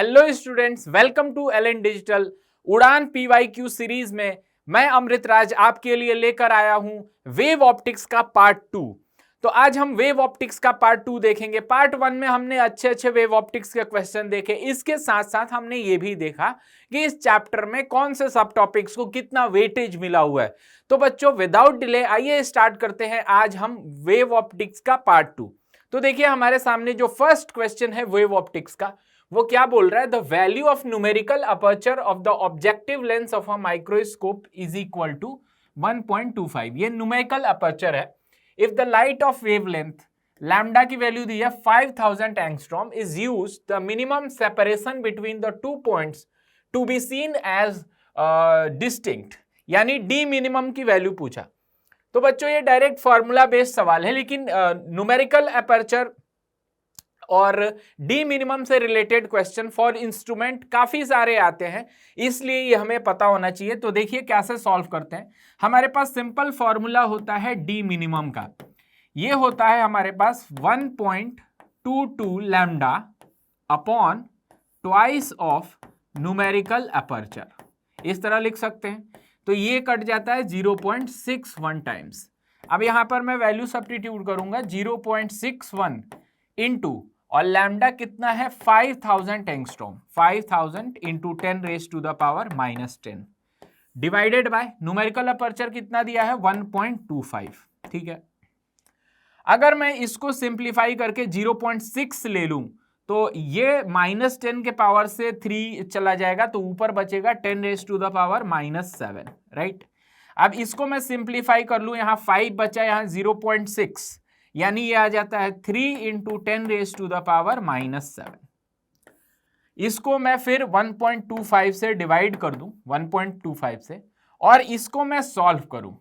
Hello students, welcome to LN digital Udaan PYQ series में मैं अमृत राज आपके लिए लेकर आया हूं वेव ऑप्टिक्स का पार्ट 2। तो आज हम वेव ऑप्टिक्स का पार्ट 2 देखेंगे। पार्ट 1 में हमने अच्छे वेव ऑप्टिक्स के क्वेश्चन देखे, इसके साथ साथ हमने ये भी देखा कि इस चैप्टर में कौन से सब टॉपिक्स को कितना वेटेज मिला हुआ है। तो बच्चों, विदाउट डिले आइए स्टार्ट करते हैं आज हम वेव ऑप्टिक्स का पार्ट 2। तो देखिए, हमारे सामने जो फर्स्ट क्वेश्चन है वेव ऑप्टिक्स का, वो क्या बोल रहा है? The value of numerical aperture of the objective lens of a microscope is equal to 1.25। ये न्यूमेरिकल अपर्चर है। If the light of wavelength lambda की वैल्यू दी है 5000 angstrom is used, the minimum separation between the two points to be seen as distinct, यानी D minimum की value पूछा। तो बच्चों, ये डायरेक्ट फॉर्मूला बेस्ड सवाल है, लेकिन न्यूमेरिकल अपर्चर और डी मिनिमम से रिलेटेड क्वेश्चन फॉर इंस्ट्रूमेंट काफी सारे आते हैं, इसलिए ये हमें पता होना चाहिए। तो देखिए कैसे सॉल्व करते हैं। हमारे पास सिंपल फॉर्मूला होता है डी मिनिमम का। ये होता है हमारे पास 1.22 lambda upon twice of numerical aperture, इस तरह लिख सकते हैं। तो ये कट जाता है 0.61 टाइम्स। अब यहां पर मैं वैल्यू सब्स्टिट्यूट करूंगा 0.61 इंटू, और लैम्डा कितना है 5000 angstrom, 5000 into 10 raise to the power -10 divided by numerical aperture कितना दिया है 1.25। ठीक है, अगर मैं इसको सिंप्लीफाई करके 0.6 ले लूं तो ये -10 के पावर से 3 चला जाएगा, तो ऊपर बचेगा 10 raise to the power -7, right. अब इसको मैं सिंप्लीफाई कर लूं, यहां 5 बचा, यहां 0.6, यानी ये आ जाता है 3 into 10 raise to the power -7। इसको मैं फिर 1.25 से डिवाइड कर दूं, 1.25 से, और इसको मैं सॉल्व करूं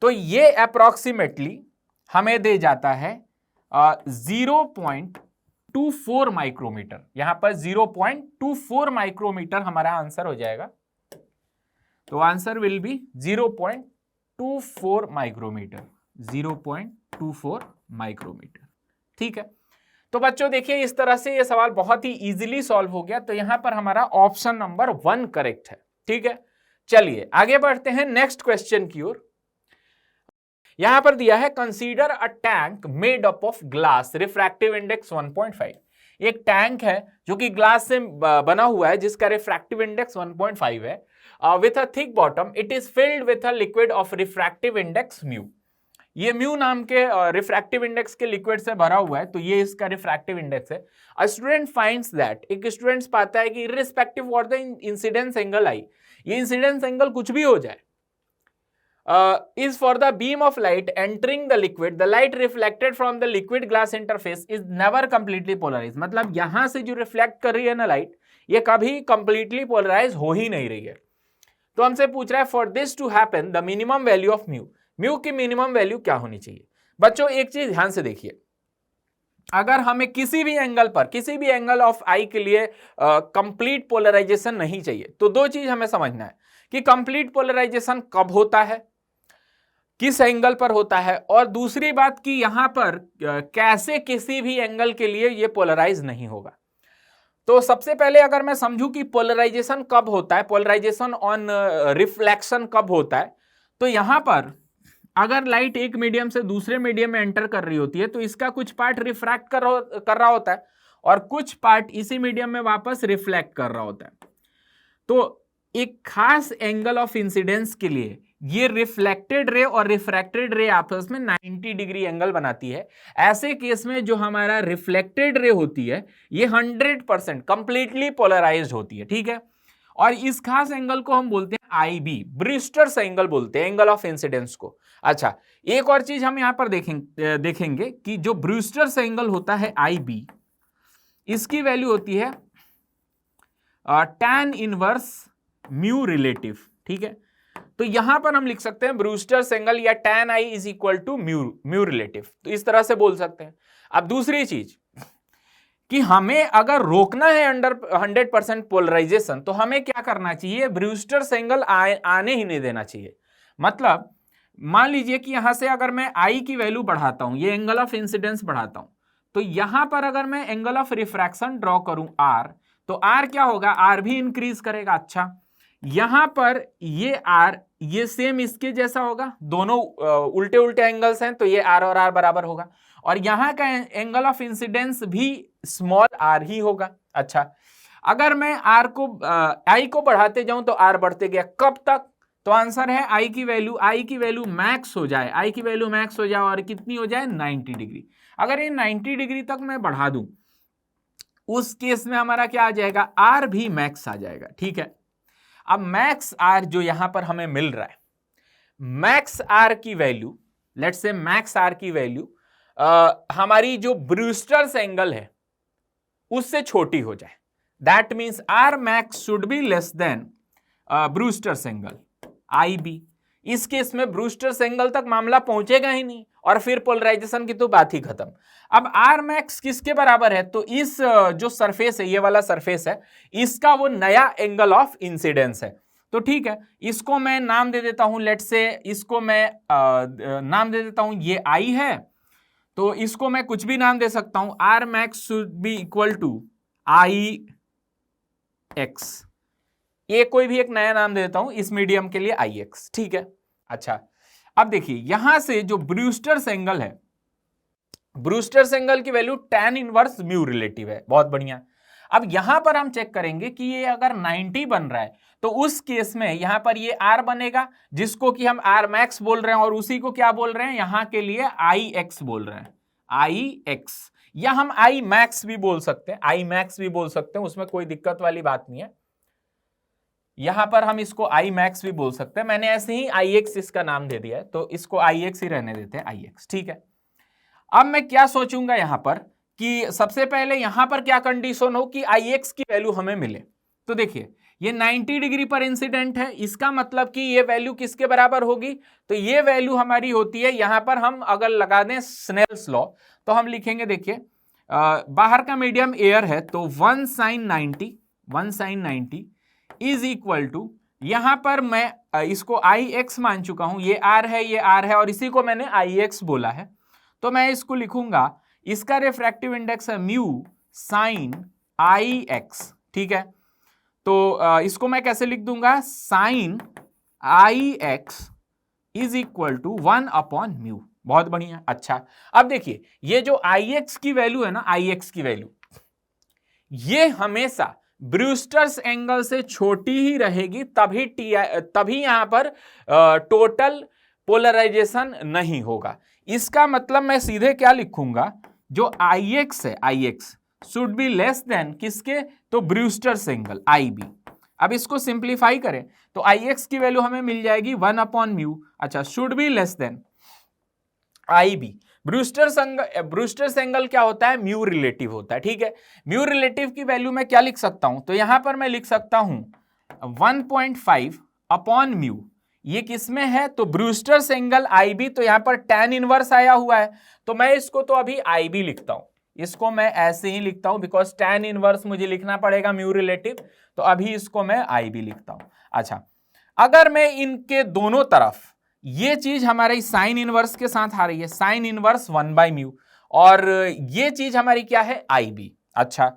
तो ये अप्रोक्सीमेटली हमें दे जाता है 0.24 माइक्रोमीटर। यहां पर 0.24 माइक्रोमीटर हमारा आंसर हो जाएगा। तो answer will be 0.24 micrometre, 0.24 micrometre. ठीक है, तो बच्चों देखिए, इस तरह से ये सवाल बहुत ही इजीली सॉल्व हो गया। तो यहां पर हमारा ऑप्शन नंबर 1 करेक्ट है। ठीक है, चलिए आगे बढ़ते हैं नेक्स्ट क्वेश्चन की ओर। यहां पर दिया है consider a tank made up of glass, refractive index 1.5। एक टैंक है जो कि ग्लास से बना हुआ है, जिसका रिफ्रैक्टिव इंडेक्स 1.5 है। With a thick bottom, it is filled with a liquid of refractive index mu. ये म्यू नाम के रिफ्रैक्टिव इंडेक्स के लिक्विड से भरा हुआ है, तो ये इसका रिफ्रैक्टिव इंडेक्स है। अ स्टूडेंट फाइंड्स दैट, एक स्टूडेंट पाता है कि irrespective what the incidence angle I, ये इंसिडेंस एंगल कुछ भी हो जाए, is for the beam of light entering the liquid, the light reflected from the liquid glass interface is never completely polarized। मतलब यहां से जो रिफ्लेक्ट कर रही है ना लाइट, ये कभी कंप्लीटली पोलराइज हो ही नहीं रही है। तो हमसे पूछ रहा है for this to happen the minimum value of mu, mu की मिनिमम वैल्यू क्या होनी चाहिए। बच्चों एक चीज ध्यान से देखिए, अगर हमें किसी भी एंगल पर, किसी भी एंगल ऑफ आई के लिए कंप्लीट पोलराइजेशन नहीं चाहिए, तो दो चीज हमें समझना है कि कंप्लीट पोलराइजेशन कब होता है, किस एंगल पर होता है, और दूसरी बात कि यहां पर कैसे किसी भी एंगल के लिए ये पोलराइज नहीं होगा। तो सबसे पहले अगर मैं समझूं कि पोलराइजेशन कब होता है, पोलराइजेशन ऑन रिफ्लेक्शन कब होता है, तो यहां पर अगर लाइट एक मीडियम से दूसरे मीडियम में एंटर कर रही होती है, तो इसका कुछ पार्ट रिफ्रैक्ट कर रहा होता है और कुछ पार्ट इसी मीडियम में वापस रिफ्लेक्ट कर रहा होता है। तो एक खास एंगल ऑफ इंसिडेंस के लिए ये रिफ्लेक्टेड रे और रिफ्रैक्टेड रे आपस में 90 डिग्री एंगल बनाती है। ऐसे केस में जो हमारा रिफ्लेक्टेड रे होती है, ये 100% कंप्लीटली पोलराइज्ड होती है। ठीक है, और इस खास एंगल को हम बोलते हैं आईबी, ब्रूस्टर्स एंगल बोलते हैं एंगल ऑफ इंसिडेंस को। अच्छा, एक और चीज हम यहां पर देखेंगे कि जो ब्रूस्टर्स एंगल होता है आईबी, इसकी वैल्यू होती है tan इनवर्स म्यू रिलेटिव। ठीक है, तो यहां पर हम लिख सकते हैं ब्रूस्टर्स एंगल या tan i is equal to mu relative, तो इस तरह से बोल सकते हैं। अब दूसरी चीज कि हमें अगर रोकना है अंडर 100% पोलराइजेशन, तो हमें क्या करना चाहिए, ब्रूस्टर्स एंगल आने ही नहीं देना चाहिए। मतलब मान लीजिए कि यहां से अगर मैं आई की वैल्यू बढ़ाता हूं, ये एंगल ऑफ इंसिडेंस बढ़ाता हूं, तो यहां पर अगर मैं एंगल ऑफ रिफ्रैक्शन ड्रॉ करूं आर, तो आर क्या होगा, आर भी इंक्रीज करेगा। अच्छा, यहां पर ये आर ये सेम इसके जैसा होगा, दोनों उल्टे उल्टे एंगल्स हैं, तो ये आर और आर बराबर होगा, और यहां का एंगल ऑफ इंसिडेंस भी स्मॉल आर ही होगा। अच्छा, अगर मैं आर को आई को बढ़ाते जाऊं तो आर बढ़ते गया, कब तक, तो आंसर है आई की वैल्यू मैक्स हो जाए, आई की वैल्यू मैक्स हो जाए और कितनी हो जाए 90 डिग्री। अगर ये 90 डिग्री तक मैं बढ़ा दूं, उस केस में हमारा क्या आ जाएगा, आर भी मैक्स आ जाएगा। ठीक है, अब मैक्स आर जो यहां पर हमें मिल रहा है, मैक्स आर की value, let's say max R की वैल्यू हमारी जो ब्रूस्टर्स एंगल है उससे छोटी हो जाए, that means R max should be less than Brewster's angle I B. इस केस में ब्रूस्टर्स एंगल तक मामला पहुंचेगा ही नहीं, और फिर पोलराइजेशन की तो बात ही खत्म। अब आर मैक्स किसके बराबर है, तो इस जो सरफेस है, ये वाला सरफेस है, इसका वो नया एंगल ऑफ इंसिडेंस है। तो ठीक है, इसको मैं नाम दे देता हूं, लेट्स से इसको मैं नाम दे देता हूं, ये आई है, तो इसको मैं कुछ भी नाम दे सकता हूं, R max should be equal to I X, ये कोई भी एक नया नाम दे देता हूं इस मीडियम के लिए, आई एक्स। ठीक है, अच्छा, अब देखिए यहां से जो ब्रूस्टर्स एंगल है, ब्रूस्टर्स एंगल की value tan inverse mu relative है, बहुत बढ़िया। अब यहां पर हम चेक करेंगे कि ये अगर 90 बन रहा है, तो उस केस में यहां पर ये r बनेगा, जिसको कि हम r मैक्स बोल रहे हैं, और उसी को क्या बोल रहे हैं यहां के लिए आई एक्स बोल रहे हैं, आई एक्स, या हम आई मैक्स भी बोल सकते हैं, आई मैक्स भी बोल सकते हैं, उसमें कोई दिक्कत वाली बात नहीं है। यहां पर हम इसको आई मैक्स भी बोल सकते हैं, मैंने ऐसे ही आई एक्स इसका नाम दे दिया है, तो इसको आई एक्स ही रहने देते हैं, आई एक्स। ठीक है, अब मैं क्या सोचूंगा यहां पर कि सबसे पहले यहां पर क्या कंडीशन हो कि आई एक्स की वैल्यू हमें मिले। तो देखिए ये 90 डिग्री पर इंसिडेंट है, इसका मतलब कि ये वैल्यू किसके बराबर होगी, तो ये वैल्यू हमारी होती है, यहां पर हम अगर लगा दें स्नेल्स लॉ, तो हम लिखेंगे, देखिए बाहर का मीडियम एयर है, तो 1 sin 90 इज इक्वल टू, यहां पर मैं इसको आई एक्स मान चुका हूं, ये आर है, ये आर है, और इसी को मैंने आई एक्स बोला है, तो मैं इसको लिखूंगा, इसका रिफ्रैक्टिव इंडेक्स है म्यू साइन आई एक्स। ठीक है, तो इसको मैं कैसे लिख दूंगा, sine I X is equal to 1 upon mu, बहुत बढ़िया। अच्छा, अब देखिए ये जो आई एक्स की वैल्यू है ना, आई एक्स की वैल्यू ये हमेशा ब्रूस्टर्स एंगल से छोटी ही रहेगी, तभी यहां पर टोटल पोलराइजेशन नहीं होगा। इसका मतलब मैं सीधे क्या लिखूंगा, जो आई एक्स है, I X should be less than किसके, तो ब्रूस्टर्स एंगल आई बी। अब इसको सिंप्लीफाई करें तो आई एक्स की वैल्यू हमें मिल जाएगी 1 अपॉन म्यू, अच्छा, should be less than I B. Brewster's angle क्या होता है, म्यू रिलेटिव होता है। ठीक है, म्यू रिलेटिव की वैल्यू मैं क्या लिख सकता हूं, तो यहां पर मैं लिख सकता हूं 1.5 अपॉन म्यू, ये किसमें है, तो ब्रूस्टर्स एंगल आई बी, तो यहां पर tan इनवर्स आया हुआ है, तो मैं इसको तो अभी आई बी लिखता हूं, इसको मैं ऐसे ही लिखता हूं, बिकॉज tan इनवर्स मुझे लिखना पड़ेगा म्यू रिलेटिव, तो अभी इसको मैं आई बी लिखता हूं। अच्छा, अगर मैं इनके दोनों तरफ, ये चीज हमारी साइन इनवर्स के साथ आ रही है, साइन इनवर्स 1/μ, और ये चीज हमारी क्या है, आई बी। अच्छा,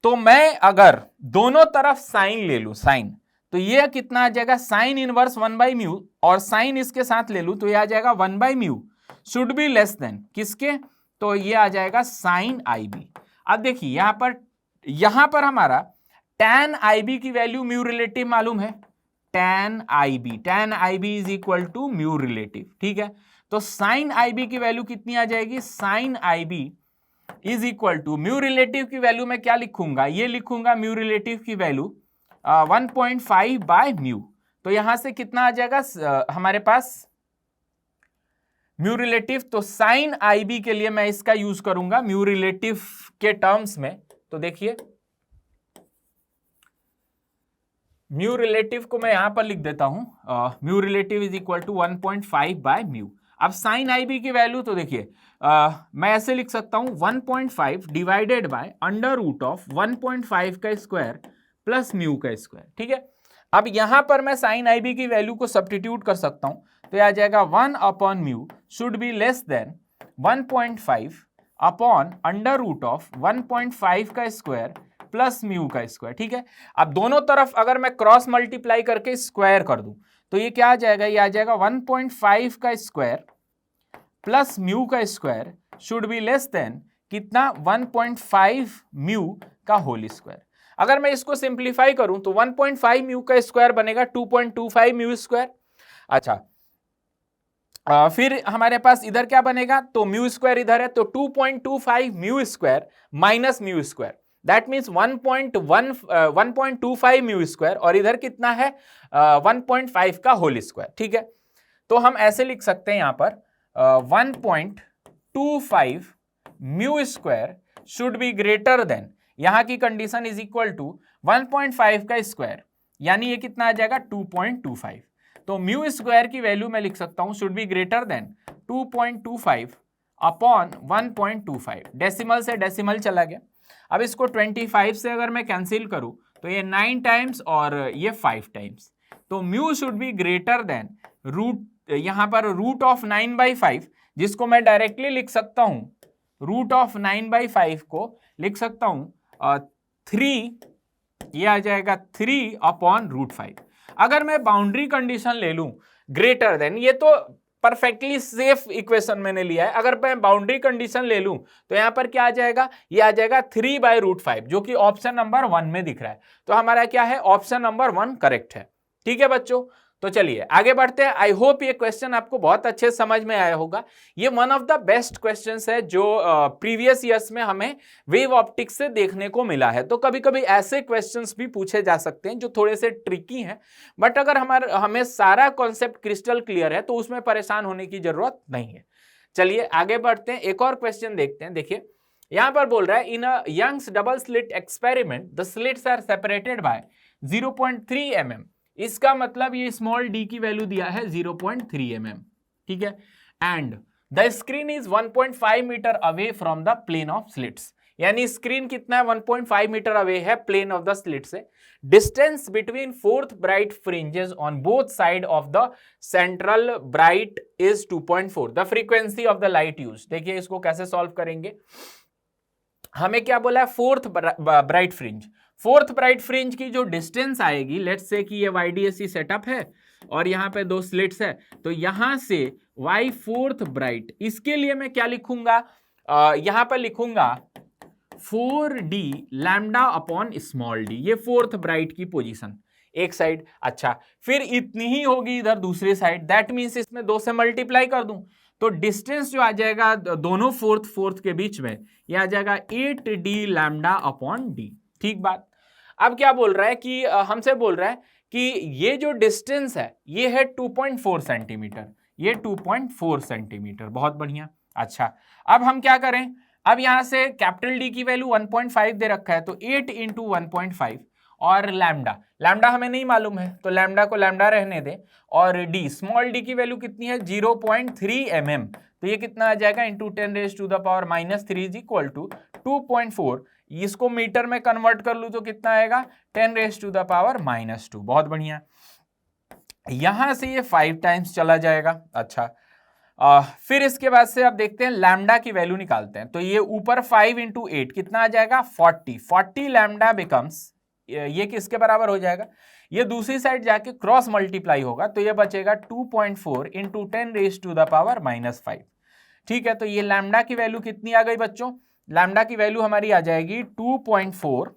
तो मैं अगर दोनों तरफ साइन ले लूं, साइन, तो ये कितना आ जाएगा, साइन इनवर्स 1/μ, और साइन इसके साथ ले लूं तो ये आ जाएगा 1/μ शुड बी लेस देन किसके, तो ये आ जाएगा साइन आई बी। अब देखिए यहां पर हमारा tan आई बी की वैल्यू म्यू रिलेटिव मालूम है, tan I B is equal to mu relative. ठीक है, तो साइन आई बी की वैल्यू कितनी आ जाएगी, sine I B is equal to mu relative की वैल्यू मैं क्या लिखूंगा, ये लिखूंगा म्यू रिलेटिव की वैल्यू 1.5/μ, तो यहां से कितना आ जाएगा हमारे पास म्यू रिलेटिव, तो साइन आई बी के लिए मैं इसका यूज करूंगा म्यू रिलेटिव के टर्म्स में, तो देखिए म्यू रिलेटिव को मैं यहां पर लिख देता हूं, mu relative is equal to 1.5/μ। अब साइन आई बी की वैल्यू तो देखिए मैं ऐसे लिख सकता हूं 1.5 divided by under root of 1.5 का स्क्वायर प्लस म्यू का स्क्वायर। ठीक है, अब यहां पर मैं साइन आई बी की वैल्यू को सब्स्टिट्यूट कर सकता हूं, तो यह आ जाएगा 1 upon mu should be less than 1.5 upon under root of 1.5 का स्क्वायर प्लस म्यू का स्क्वायर। ठीक है, अब दोनों तरफ अगर मैं क्रॉस मल्टीप्लाई करके स्क्वायर कर दूं तो ये क्या आ जाएगा, ये आ जाएगा 1.5 का स्क्वायर प्लस म्यू का square should be less then कितना, 1.5 म्यू का होल स्क्वायर। अगर मैं इसको सिंप्लीफाई करूं तो 1.5 म्यू का स्क्वायर बनेगा 2.25 म्यू स्क्वायर। अच्छा, फिर हमारे पास इधर क्या बनेगा, तो म्यू स्क्वायर इधर है तो 2.25 mu square minus mu square, that means 1.25 mu square, और इधर कितना है 1.5 का होल स्क्वायर। ठीक है, तो हम ऐसे लिख सकते हैं यहां पर 1.25 mu square should be greater then, यहां की कंडीशन इज इक्वल टू 1.5 का स्क्वायर, यानी ये कितना आ जाएगा 2.25। तो म्यू स्क्वायर की वैल्यू मैं लिख सकता हूं should be greater then 2.25 upon 1.25। Decimal से डेसिमल चला गया। अब इसको 25 से अगर मैं कैंसिल करूं तो ये 9 टाइम्स और ये 5 टाइम्स, तो mu should be greater than root, यहां पर रूट ऑफ 9/5 जिसको मैं डायरेक्टली लिख सकता हूं, रूट ऑफ 9/5 को लिख सकता हूं 3, ये आ जाएगा 3 अपॉन रूट 5। अगर मैं बाउंड्री कंडीशन ले लूं ग्रेटर देन, ये तो परफेक्टली सेफ इक्वेशन मैंने लिया है, अगर मैं बाउंड्री कंडीशन ले लूं तो यहां पर क्या आ जाएगा, ये आ जाएगा 3/√5 जो कि ऑप्शन नंबर 1 में दिख रहा है। तो हमारा क्या है, ऑप्शन नंबर 1 करेक्ट है। ठीक है बच्चों, तो चलिए आगे बढ़ते हैं। आई होप ये क्वेश्चन आपको बहुत अच्छे समझ में आया होगा। ये one of the best questions है जो प्रीवियस ईयर्स में हमें वेव ऑप्टिक्स से देखने को मिला है। तो कभी कभी ऐसे क्वेश्चंस भी पूछे जा सकते हैं जो थोड़े से ट्रिकी हैं, बट अगर हमें सारा कॉन्सेप्ट क्रिस्टल क्लियर है तो उसमें परेशान होने की जरूरत नहीं है। चलिए आगे बढ़ते हैं, एक और क्वेश्चन देखते हैं। देखिए यहां पर बोल रहा है, in a Young's double slit experiment the slits are separated by 0.3 mm। इसका मतलब ये स्मॉल डी की वैल्यू दिया है 0.3 mm। ठीक है, and the screen is 1.5 metre away from the plane of slits, यानी स्क्रीन कितना है 1.5 मीटर अवे है प्लेन ऑफ द स्लिट से। Distance between fourth bright fringes on both side of the central bright is 2.4। The frequency of the light use, देखिए इसको कैसे solve करेंगे। हमें क्या बोला है, fourth bright fringe, fourth bright fringe की जो डिस्टेंस आएगी, लेट्स से कि ये YDAC सेटअप है और यहाँ पे 2 स्लिट्स है, तो यहां से Y फोर्थ ब्राइट, इसके लिए मैं क्या लिखूंगा, यहां पर लिखूंगा 4D lambda upon small D, ये फोर्थ ब्राइट की पोजीशन एक साइड। अच्छा, फिर इतनी ही होगी इधर दूसरी साइड, दैट मीन्स इसमें 2 से मल्टीप्लाई कर दूं तो डिस्टेंस जो आ जाएगा दोनों फोर्थ के बीच में, ये आ जाएगा 8D लैम्डा अपॉन डी। ठीक बात। अब क्या बोल रहा है कि हमसे बोल रहा है कि ये जो डिस्टेंस है ये है 2.4 सेंटीमीटर, ये 2.4 सेंटीमीटर, बहुत बढ़िया। अच्छा, अब हम क्या करें, अब यहां से कैपिटल डी की वैल्यू 1.5 दे रखा है, तो 8 इंटू 1.5 और लैम्डा हमें नहीं मालूम है तो लैम्डा को लैम्डा रहने दें, और डी स्मॉल डी की वैल्यू कितनी है 0.3 mm, तो ये कितना आ जाएगा इंटू 10⁻³ इज इक्वल टू 2.4। इसको मीटर में कन्वर्ट कर लूं तो कितना आएगा 10⁻²। बहुत बढ़िया, यहां से ये 5 टाइम्स चला जाएगा। अच्छा, फिर इसके बाद से आप देखते हैं लैम्डा की वैल्यू निकालते हैं, तो ये ऊपर 5 इंटू 8 कितना आ जाएगा 40 लैम्डा बिकम्स, ये किसके बराबर हो जाएगा, ये दूसरी साइड जाके क्रॉस मल्टीप्लाई होगा तो ये बचेगा 2.4 इंटू 10⁻⁻5। ठीक है, तो ये लैम्डा की वैल्यू कितनी आ गई बच्चों, लैम्डा की वैल्यू हमारी आ जाएगी 2.4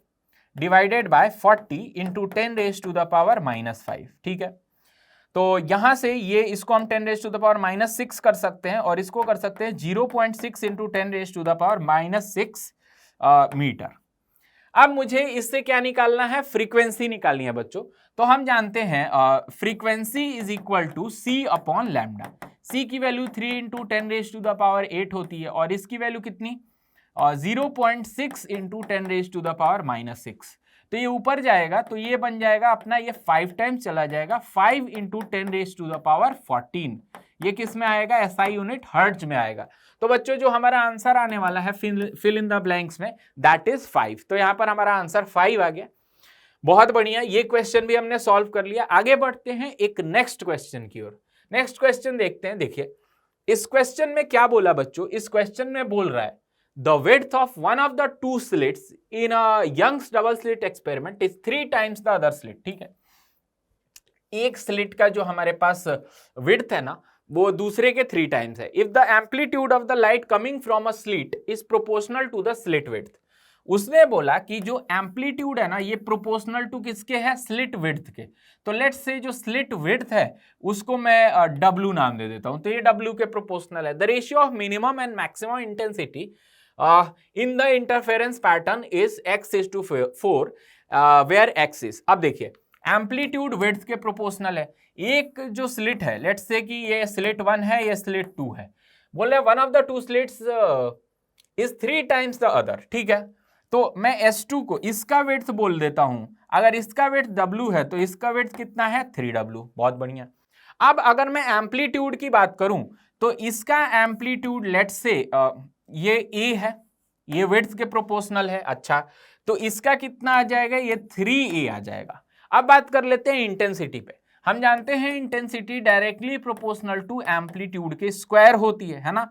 डिवाइडेड बाय 40 इंटू 10⁻⁻5। ठीक है, तो यहां से ये इसको हम 10⁻⁻6 कर सकते हैं और इसको कर सकते हैं 0.6 इंटू 10⁻⁻6 मीटर। अब मुझे इससे क्या निकालना है, फ्रीक्वेंसी निकालनी है बच्चों। तो हम जानते हैं frequency is equal to C upon lambda. C की वैल्यू 3 इंटू 10⁸ होती है और इसकी वैल्यू कितनी 0.6 इंटू 10⁻⁻6। तो ये ऊपर जाएगा तो ये बन जाएगा अपना, ये 5 टाइम्स चला जाएगा, 5 इंटू 10⁻14। ये किस में आएगा, SI यूनिट हर्ट्ज में आएगा। तो बच्चों जो हमारा आंसर आने वाला है फिल इन द ब्लैंक्स में, दैट इज 5। तो यहाँ पर हमारा आंसर 5 आ गया। बहुत बढ़िया, ये क्वेश्चन भी हमने सॉल्व कर लिया। आगे बढ़ते हैं एक नेक्स्ट क्वेश्चन की ओर। नेक्स्ट क्वेश्चन देखते हैं। देखिए इस क्वेश्चन में क्या बोला बच्चों, इस क्वेश्चन में बोल रहा है the width of one of the two slits in a Young's double slit experiment is 3 times the other slit। ठीक है, एक स्लिट का जो हमारे पास विड्थ है ना वो दूसरे के 3 टाइम्स है। If the amplitude of the light coming from a slit is proportional to the slit width, उसने बोला कि जो एम्पलीट्यूड है ना ये प्रोपोर्शनल टू किसके है, स्लिट विड्थ के। तो लेट्स से जो स्लिट विड्थ है उसको मैं W नाम दे देता हूं, तो ये W के प्रोपोर्शनल है। The ratio of minimum and maximum intensity in the interference pattern is x:4 where x is, अब देखिए एम्पलीट्यूड विड्थ के प्रोपोर्शनल है। एक जो स्लिट है, लेट्स से कि ये स्लिट 1 है, ये स्लिट 2 है, बोले one of the two slits is 3 times the other. ठीक है, तो मैं S2 को इसका विड्थ बोल देता हूं, अगर इसका विड्थ W है तो इसका विड्थ कितना है, 3W। बहुत बढ़िया। अब अगर मैं एम्पलीट्यूड की बात करूं तो इसका एम्पलीट्यूड लेट्स से ये A है, ये विड्थ के प्रोपोर्शनल है। अच्छा, तो इसका कितना आ जाएगा, ये 3A आ जाएगा। अब बात कर लेते हैं इंटेंसिटी पे। हम जानते हैं intensity directly proportional to amplitude के स्क्वायर होती है ना।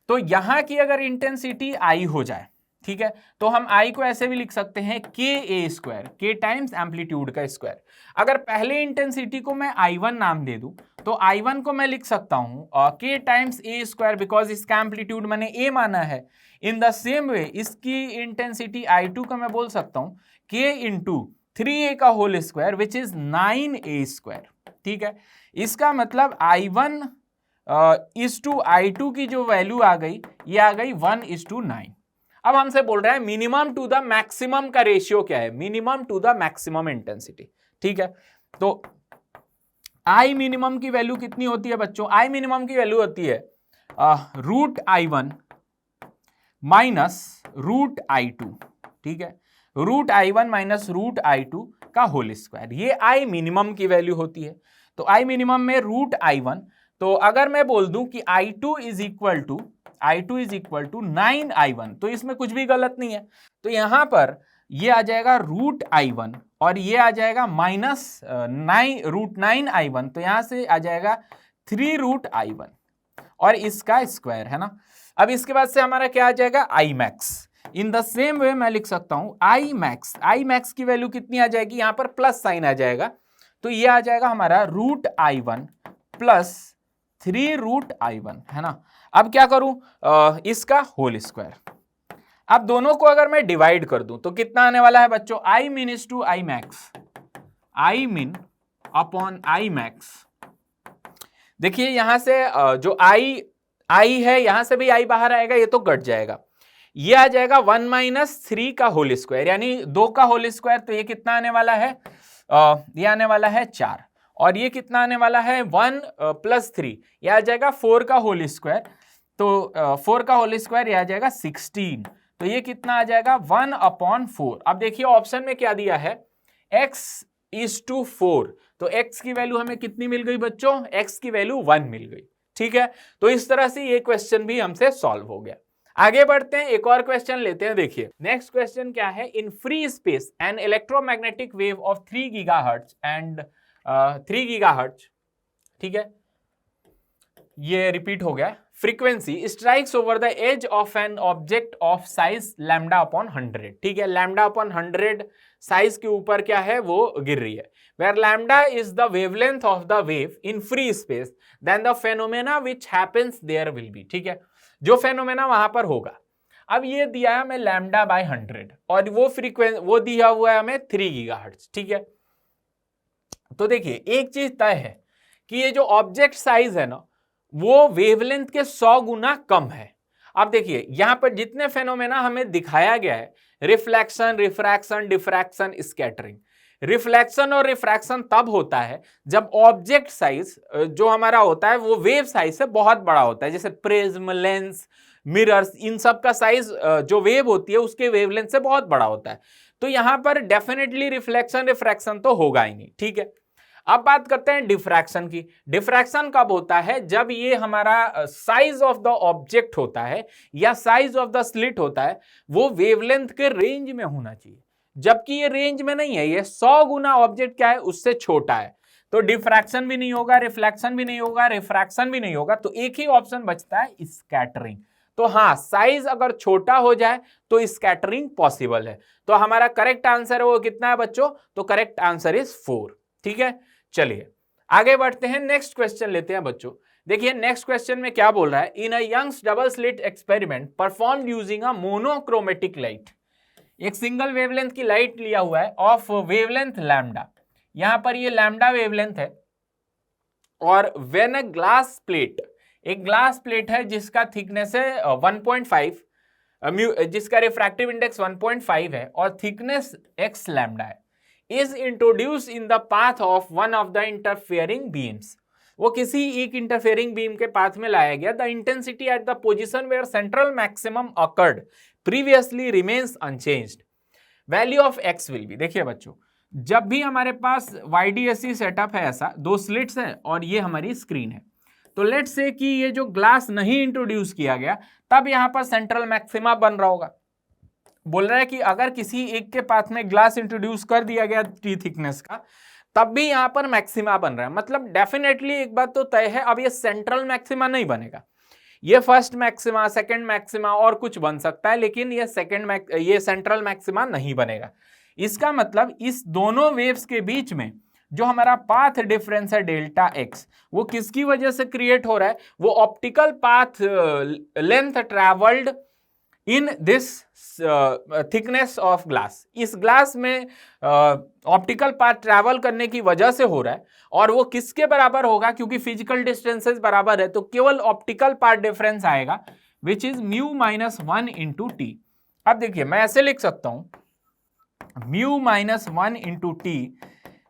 तो यहां की अगर इंटेंसिटी I हो जाए, ठीक है, तो हम I को ऐसे भी लिख सकते हैं KA², K टाइम्स एम्पलीट्यूड का स्क्वायर। अगर पहले इंटेंसिटी को मैं I1 नाम दे दूं तो I1 को मैं लिख सकता हूं K टाइम्स A², बिकॉज इसका एम्पलीट्यूड मैंने A माना है। इन द सेम वे इसकी इंटेंसिटी I2 का मैं बोल सकता हूं K इंटू 3A का whole square which is 9A²। ठीक है, इसका मतलब I1 इज टू I2 की जो वैल्यू आ गई ये आ गई 1:9। अब हमसे बोल रहा है मिनिमम टू द मैक्सिमम का रेशियो क्या है, minimum to the maximum intensity. ठीक है, तो I मिनिमम की वैल्यू कितनी होती है बच्चों, I मिनिमम की वैल्यू होती है √I1 माइनस √I2। ठीक है, √I1 माइनस √I2 का होल स्क्वायर, ये I मिनिमम की वैल्यू होती है। तो I मिनिमम में √I1, तो अगर मैं बोल दूं कि I2 is equal to 9I1, तो इसमें कुछ भी गलत नहीं है। तो यहां पर ये आ जाएगा √I1 और ये आ जाएगा माइनस √9I1, तो यहां से आ जाएगा 3√I1 और इसका स्क्वायर है ना। अब इसके बाद से हमारा क्या आ जाएगा, I max। In the same way मैं लिख सकता हूं I max की वैल्यू कितनी आ जाएगी, यहां पर प्लस साइन आ जाएगा, तो ये आ जाएगा हमारा √I1 प्लस 3√I1 है ना। अब क्या करूं, इसका होल स्क्वायर। अब दोनों को अगर मैं डिवाइड कर दूं तो कितना आने वाला है बच्चों, I min is to I max, I min upon I max। देखिए यहां से जो I है यहां से भी I बाहर आएगा, ये तो कट जाएगा, ये आ जाएगा 1 - 3 का होल स्क्वायर, यानी 2 का होल स्क्वायर। तो ये कितना आने वाला है, ये आने वाला है 4, और ये कितना आने वाला है 1 + 3, ये आ जाएगा 4 का होल स्क्वायर। तो 4 का होल स्क्वायर ये आ जाएगा 16, तो ये कितना आ जाएगा 1/4। अब देखिए ऑप्शन में क्या दिया है, x:4, तो x की वैल्यू हमें कितनी मिल गई बच्चों, x की वैल्यू 1 मिल गई। ठीक है, तो इस तरह से ये क्वेश्चन भी हमसे सॉल्व हो गया। आगे बढ़ते हैं, एक और क्वेश्चन लेते हैं। देखिए नेक्स्ट क्वेश्चन क्या है, in free space an electromagnetic wave of 3 gigahertz and 3 gigahertz, ठीक है, ये रिपीट हो गया, frequency strikes over the edge of an object of size λ/100। ठीक है, λ/100 साइज के ऊपर क्या है वो गिर रही है। Where lambda is the wavelength of the wave in free space then the phenomena which happens there will be. ठीक है, जो फेनोमेना वहां पर होगा। अब ये दिया है हमें λ/100 और वो फ्रीक्वेंसी वो दिया हुआ है हमें 3 गीगाहर्ट्ज। ठीक है, तो देखिए एक चीज तय है कि ये जो ऑब्जेक्ट साइज है ना वो वेवलेंथ के 100 गुना कम है। अब देखिए यहां पर जितने फेनोमेना हमें दिखाया गया है, reflection, refraction, diffraction, scattering. Reflection और रिफ्रैक्शन तब होता है जब ऑब्जेक्ट साइज जो हमारा होता है वो वेव साइज से बहुत बड़ा होता है, जैसे प्रिज्म, लेंस, मिरर्स, इन सब का साइज जो वेव होती है उसके वेवलेंथ से बहुत बड़ा होता है। तो यहां पर डेफिनेटली रिफ्लेक्शन, रिफ्रैक्शन तो होगा ही नहीं। ठीक है, अब बात करते हैं डिफ्रैक्शन की। डिफ्रैक्शन कब होता है, जब ये हमारा साइज ऑफ द ऑब्जेक्ट होता है या साइज ऑफ द स्लिट होता है वो वेवलेंथ के रेंज में होना चाहिए, जबकि ये रेंज में नहीं है, ये 100 गुना ऑब्जेक्ट क्या है उससे छोटा है। तो डिफ्रैक्शन भी नहीं होगा, रिफ्लेक्शन भी नहीं होगा, रिफ्रैक्शन भी नहीं होगा, तो एक ही ऑप्शन बचता है स्कैटरिंग। तो हाँ, साइज अगर छोटा हो जाए तो स्कैटरिंग पॉसिबल है। तो हमारा करेक्ट आंसर है वो कितना है बच्चों? तो करेक्ट आंसर इज 4। ठीक है, चलिए आगे बढ़ते हैं, नेक्स्ट क्वेश्चन लेते हैं बच्चों। देखिए नेक्स्ट क्वेश्चन में क्या बोल रहा है, in a Young's double slit experiment performed using a monochromatic light. एक सिंगल वेवलेंथ की लाइट लिया हुआ है ऑफ वेवलेंथ लैम्डा, यहां पर ये लैम्डा वेवलेंथ है, और व्हेन अ ग्लास प्लेट, एक ग्लास प्लेट है जिसका थिकनेस है 1.5, जिसका रिफ्रैक्टिव इंडेक्स 1.5 है और थिकनेस x लैम्डा है, is introduce in the path of one of the interfering beams. वो किसी एक इंटरफेयरिंग बीम के पाथ में लाया गया। The intensity at the position where central maximum occurred previously remains unchanged, value of x will be. देखिए बच्चों, जब भी हमारे पास YDSC सेटअप है, ऐसा दो स्लिट्स हैं और ये हमारी स्क्रीन है, तो लेट्स से कि ये जो ग्लास नहीं इंट्रोड्यूस किया गया, तब यहां पर सेंट्रल मैक्सिमा बन रहा होगा। बोल रहा है कि अगर किसी एक के पाथ में ग्लास इंट्रोड्यूस कर दिया गया टी थिकनेस का, तब भी यहां पर मैक्सिमा बन रहा है। मतलब डेफिनेटली एक बात तो तय है, अब ये सेंट्रल मैक्सिमा नहीं बनेगा, ये फर्स्ट मैक्सिमा, सेकंड मैक्सिमा और कुछ बन सकता है, लेकिन ये ये सेंट्रल मैक्सिमा नहीं बनेगा। इसका मतलब इस दोनों वेव्स के बीच में जो हमारा पाथ डिफरेंस है डेल्टा एक्स, वो किसकी वजह से क्रिएट हो रहा है? वो optical path length travelled in this thickness of glass, इस ग्लास में ऑप्टिकल पाथ ट्रैवल करने की वजह से हो रहा है। और वो किसके बराबर होगा? क्योंकि फिजिकल डिस्टेंसेस बराबर है, तो केवल ऑप्टिकल पाथ डिफरेंस आएगा, which is mu minus 1 into T. अब देखिए मैं ऐसे लिख सकता हूं, mu minus 1 into T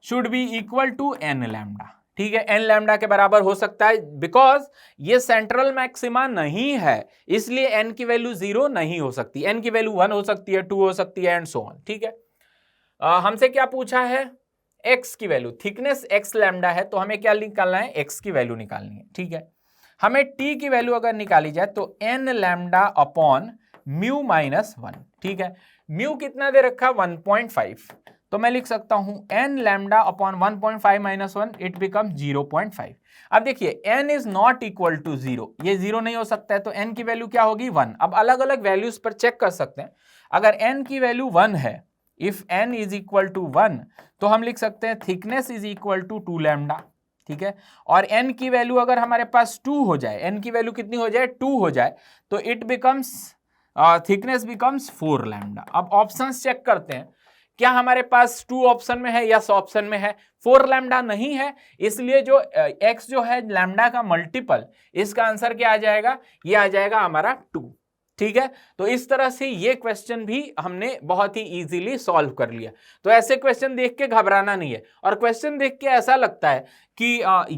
should be equal to N lambda. ठीक है, एन लैम्डा के बराबर हो सकता है, बिकॉज ये सेंट्रल मैक्सिमा नहीं है, इसलिए एन की वैल्यू 0 नहीं हो सकती, एन की वैल्यू 1 हो सकती है, 2 हो सकती है, एंड सो ऑन। ठीक है, हमसे क्या पूछा है? एक्स की वैल्यू, थिकनेस एक्स लैम्डा है, तो हमें क्या निकालना है? एक्स की वैल्यू निकालनी है। ठीक है, हमें टी की वैल्यू अगर निकाली जाए तो N lambda upon mu minus 1। ठीक है, म्यू कितना दे रखा? 1.5, तो मैं लिख सकता हूं N lambda upon 1.5 minus 1, it become 0.5। अब देखिए N is not equal to 0, ये 0 नहीं हो सकता है, तो एन की वैल्यू क्या होगी? 1। अब अलग अलग वैल्यूज पर चेक कर सकते हैं। अगर एन की वैल्यू 1 है, if N is equal to 1, तो हम लिख सकते हैं thickness is equal to 2 lambda. ठीक है, और n की वैल्यू अगर हमारे पास 2 हो जाए, n की वैल्यू कितनी हो जाए? 2 हो जाए, तो it becomes thickness becomes 4 lambda. अब ऑप्शंस चेक करते हैं, क्या हमारे पास 2 ऑप्शन में है? यस ऑप्शन में है। 4 लैम्डा नहीं है, इसलिए जो x जो है लैम्डा का मल्टीपल, इसका आंसर क्या आ जाएगा? ये आ जाएगा हमारा 2। ठीक है, तो इस तरह से ये क्वेश्चन भी हमने बहुत ही इजीली सॉल्व कर लिया। तो ऐसे क्वेश्चन देख के घबराना नहीं है, और क्वेश्चन देख के ऐसा लगता है कि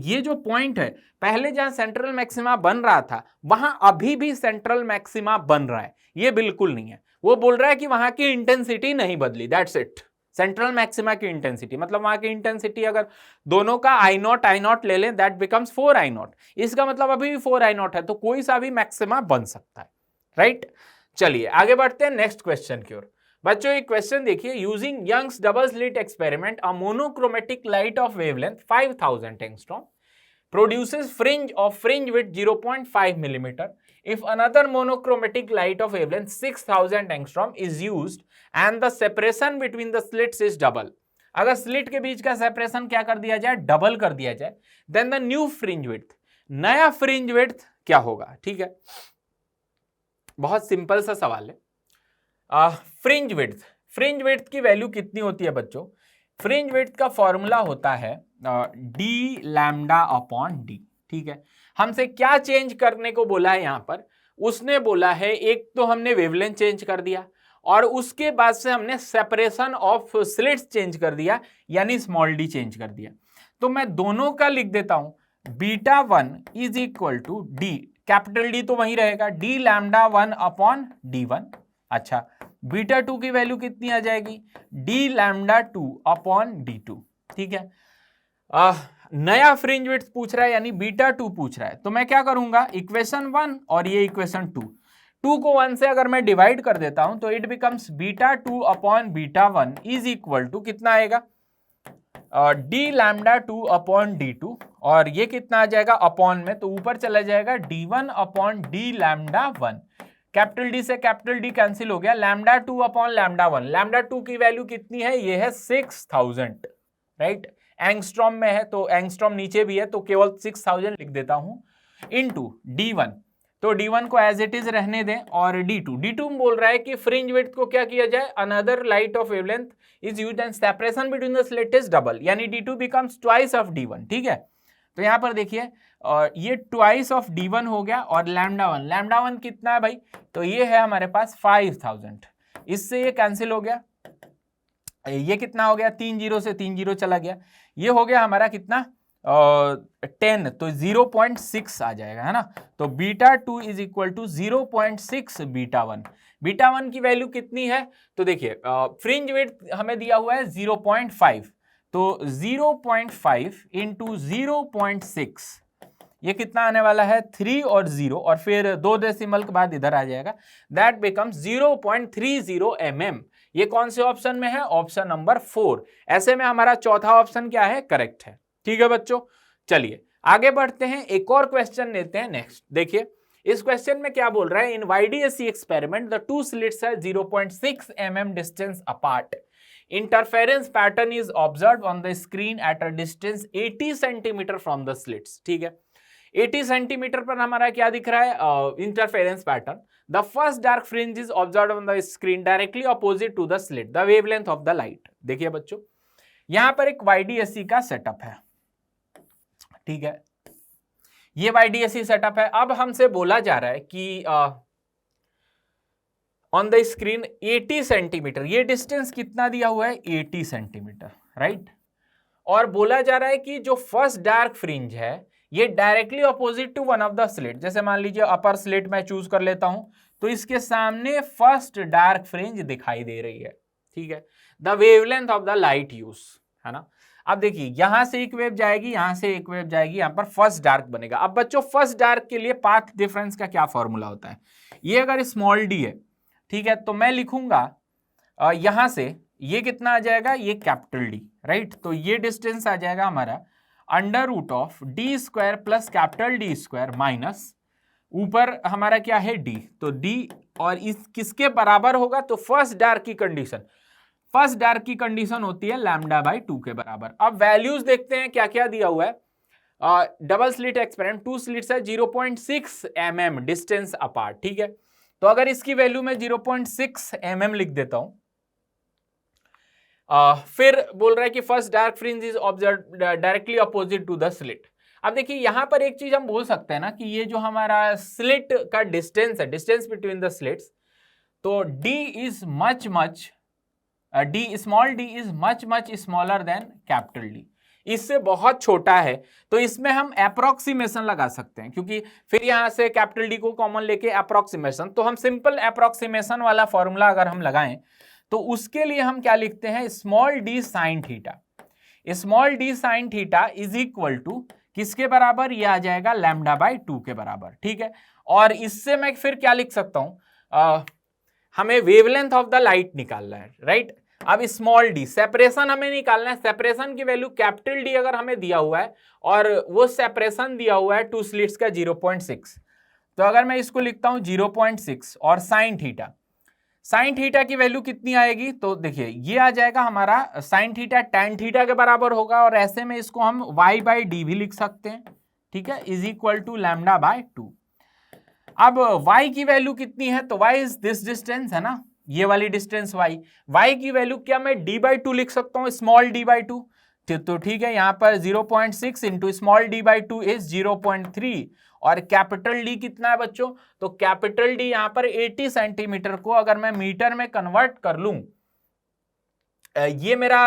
ये जो पॉइंट है, पहले जहां सेंट्रल मैक्सिमा बन रहा था वहां अभी भी सेंट्रल मैक्सिमा बन रहा है, ये बिल्कुल नहीं है। वो बोल रहा है कि वहां की इंटेंसिटी नहीं बदली, दैट्स इट। सेंट्रल मैक्सिमा की इंटेंसिटी मतलब वहां की इंटेंसिटी अगर दोनों का आई नॉट ले लें, दैट बिकम्स 4I0, इसका मतलब अभी भी 4I0 है, तो कोई सा भी मैक्सिमा बन सकता है। राइट, चलिए आगे बढ़ते हैं नेक्स्ट क्वेश्चन की ओर। बच्चों एक क्वेश्चन देखिए, using Young's double slit experiment a monochromatic light of wavelength 5000 angstrom produces fringe width 0.5 millimeter. If another monochromatic light of wavelength 6000 angstrom is used and the separation between the slits is double, अगर slit के बीच का separation क्या कर दिया जाए? Double कर दिया जाए, then the new fringe width, नया फ्रिंज विड्थ क्या होगा? ठीक है, बहुत सिंपल सा सवाल है। फ्रिंज विड्थ की वैल्यू कितनी होती है बच्चों? फ्रिंज विड्थ का फॉर्मूला होता है डी लैम्डा अपॉन डी। ठीक है, हमसे क्या चेंज करने को बोला है यहां पर? उसने बोला है एक तो हमने वेवलेंथ चेंज कर दिया, और उसके बाद से हमने सेपरेशन ऑफ स्लिट्स चेंज कर दिया, यानी स्मॉल डी चेंज कर दिया। तो मैं दोनों का लिख देता हूं, beta 1 is equal to D, capital D तो वही रहेगा, डी लैम्डा 1 अपॉन डी 1। अच्छा, बीटा 2 की वैल्यू कितनी आ जाएगी? D lambda 2 upon D 2। ठीक है, नया फ्रिंज विड्थ पूछ रहा है, यानी बीटा 2 पूछ रहा है, तो मैं क्या करूंगा? इक्वेशन 1 और ये इक्वेशन 2 को 1 से अगर मैं डिवाइड कर देता हूं, तो it becomes beta 2 upon beta 1 is equal to कितना आएगा? डी लैम्डा 2 अपॉन डी 2, और ये कितना आ जाएगा अपॉन में? तो ऊपर चला जाएगा D1 upon D lambda 1, capital D से कैपिटल डी कैंसिल हो गया, लैम्डा 2 अपॉन लैम्डा 1। लैम्डा 2 की वैल्यू कितनी है, ये है 6000, राइट, एंगस्ट्रॉम में है, तो एंगस्ट्रॉम नीचे भी है तो केवल 6000 लिख देता हूं, इनटू D1। तो D1 को एज इट इज रहने दें, और D2 बोल रहा है कि फ्रिंज विड्थ को क्या किया जाए, another light of wavelength is used and separation between the slit is double, यानी D2 becomes twice of D1, ठीक है। तो यहां पर देखिए ये ट्वाइस ऑफ D1 हो गया, और लैम्डा वन कितना है भाई, तो ये है हमारे पास 5000, इससे ये कैंसिल हो गया, ये कितना हो गया, 3 0 से 3 0 चला गया, ये हो गया हमारा कितना 10, तो 0.6 आ जाएगा, है ना। तो beta 2 is equal to 0.6 beta 1। Beta 1 की वैल्यू कितनी है, तो देखिए फ्रिंज विड्थ हमें दिया हुआ है 0.5, तो 0.5 इंटू 0.6 ये कितना आने वाला है, 3 और 0, और फिर 2 डेसिमल के बाद इधर आ जाएगा, दैट बिकम्स 0.30 mm। ये कौन से ऑप्शन में है, ऑप्शन नंबर 4। ऐसे में हमारा चौथा ऑप्शन क्या है, करेक्ट है, ठीक है बच्चों। चलिए आगे बढ़ते हैं, एक और क्वेश्चन लेते हैं नेक्स्ट। देखिए इस क्वेश्चन में क्या बोल रहा है, इन YDSC experiment the two slits है 0.6 mm distance apart, interference pattern is observed on the screen eight a distance 80 centimetre from the slits, ठीक है। 80 सेंटीमीटर पर हमारा क्या दिख रहा है, interference pattern. The first dark fringe is observed on the screen directly opposite to the slit, the wavelength of the light. देखिए बच्चों यहां पर एक YDSC का सेटअप है, ठीक है, ये YDSC सेटअप है। अब हमसे बोला जा रहा है कि ऑन द स्क्रीन 80 सेंटीमीटर, ये डिस्टेंस कितना दिया हुआ है, 80 सेंटीमीटर, राइट। और बोला जा रहा है कि जो फर्स्ट डार्क फ्रिंज है ये directly opposite to one of the slit, जैसे मान लीजिए अपर स्लिट मैं चूज कर लेता हूं, तो इसके सामने फर्स्ट डार्क फ्रिंज दिखाई दे रही है, ठीक है। The wavelength of the light use, है ना। अब देखिए यहां से एक वेव जाएगी, यहां से एक वेव जाएगी, यहां पर फर्स्ट डार्क बनेगा। अब बच्चों फर्स्ट डार्क के लिए पाथ डिफरेंस का क्या फॉर्मूला होता है, ये अगर स्मॉल d है, ठीक है, तो मैं लिखूंगा यहां से ये कितना आ जाएगा, ये कैपिटल D, राइट। तो ये डिस्टेंस आ जाएगा हमारा under root of D square plus capital D square minus ऊपर हमारा क्या है D, तो D, और इस किसके बराबर होगा, तो फर्स्ट डार्क की कंडीशन, फर्स्ट डार्क की कंडीशन होती है λ/2 के बराबर। अब वैल्यूज देखते हैं क्या क्या दिया हुआ है। Double slit experiment, two slits है 0.6 mm डिस्टेंस अपार्ट, ठीक है। तो अगर इसकी वैल्यू मैं 0.6 mm लिख देता हूं, फिर बोल रहा है कि first dark fringe is observe directly opposite to the slit. अब देखिए यहां पर एक चीज हम बोल सकते हैं ना कि ये जो हमारा स्लिट का डिस्टेंस है, डिस्टेंस बिटवीन द स्लिट्स, तो d is much much small d is much much smaller than capital D, इससे बहुत छोटा है। तो इसमें हम अप्रोक्सीमेशन लगा सकते हैं, क्योंकि फिर यहां से कैपिटल D को कॉमन लेके अप्रोक्सीमेशन, तो हम सिंपल अप्रोक्सीमेशन वाला फॉर्मूला अगर हम लगाएं तो उसके लिए हम क्या लिखते हैं, small d sine theta. Small d sine theta is equal to किसके बराबर, ये आ जाएगा λ/2 के बराबर, ठीक है। और इससे मैं फिर क्या लिख सकता हूं, हमें वेवलेंथ ऑफ द लाइट निकालना है, राइट। अब स्मॉल d सेपरेशन हमें निकालना है, सेपरेशन की वैल्यू कैपिटल D अगर हमें दिया हुआ है और वो सेपरेशन दिया हुआ है टू स्लिट्स का 0.6, तो अगर मैं इसको लिखता हूं 0.6 और साइन थीटा, साइन थीटा की वैल्यू कितनी आएगी, तो देखिए ये आ जाएगा हमारा साइन थीटा टैन थीटा के बराबर होगा, और ऐसे में इसको हम y/d भी लिख सकते हैं, ठीक है, इज इक्वल टू λ/2। अब y की वैल्यू कितनी है, तो y इज दिस डिस्टेंस, है ना, ये वाली डिस्टेंस y की वैल्यू क्या मैं d/2 लिख सकता हूं, स्मॉल d/2, तो ठीक है, यहां पर 0.6 इंटू स्मॉल d/2 इज 0.3, और कैपिटल D कितना है बच्चों, तो कैपिटल D यहां पर 80 सेंटीमीटर को अगर मैं मीटर में कन्वर्ट कर लूं, ये मेरा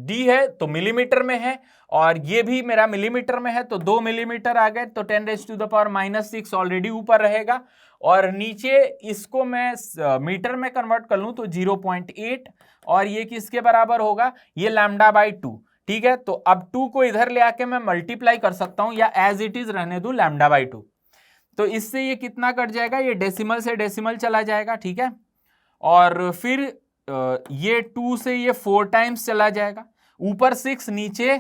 D है तो मिलीमीटर में है, और ये भी मेरा मिलीमीटर में है, तो 2 मिलीमीटर आ गए, तो 10⁻⁻⁶ ऑलरेडी ऊपर रहेगा, और नीचे इसको मैं मीटर में कन्वर्ट कर लूं तो 0.8, और ये किसके बराबर होगा, ये λ/2, ठीक है। तो अब 2 को इधर ले आके मैं मल्टीप्लाई कर सकता हूं, या एज इट इज रहने दूं λ/2, तो इससे ये कितना कट जाएगा, ये डेसिमल से डेसिमल चला जाएगा, ठीक है। और फिर ये 2 से ये 4 टाइम्स चला जाएगा, ऊपर 6 नीचे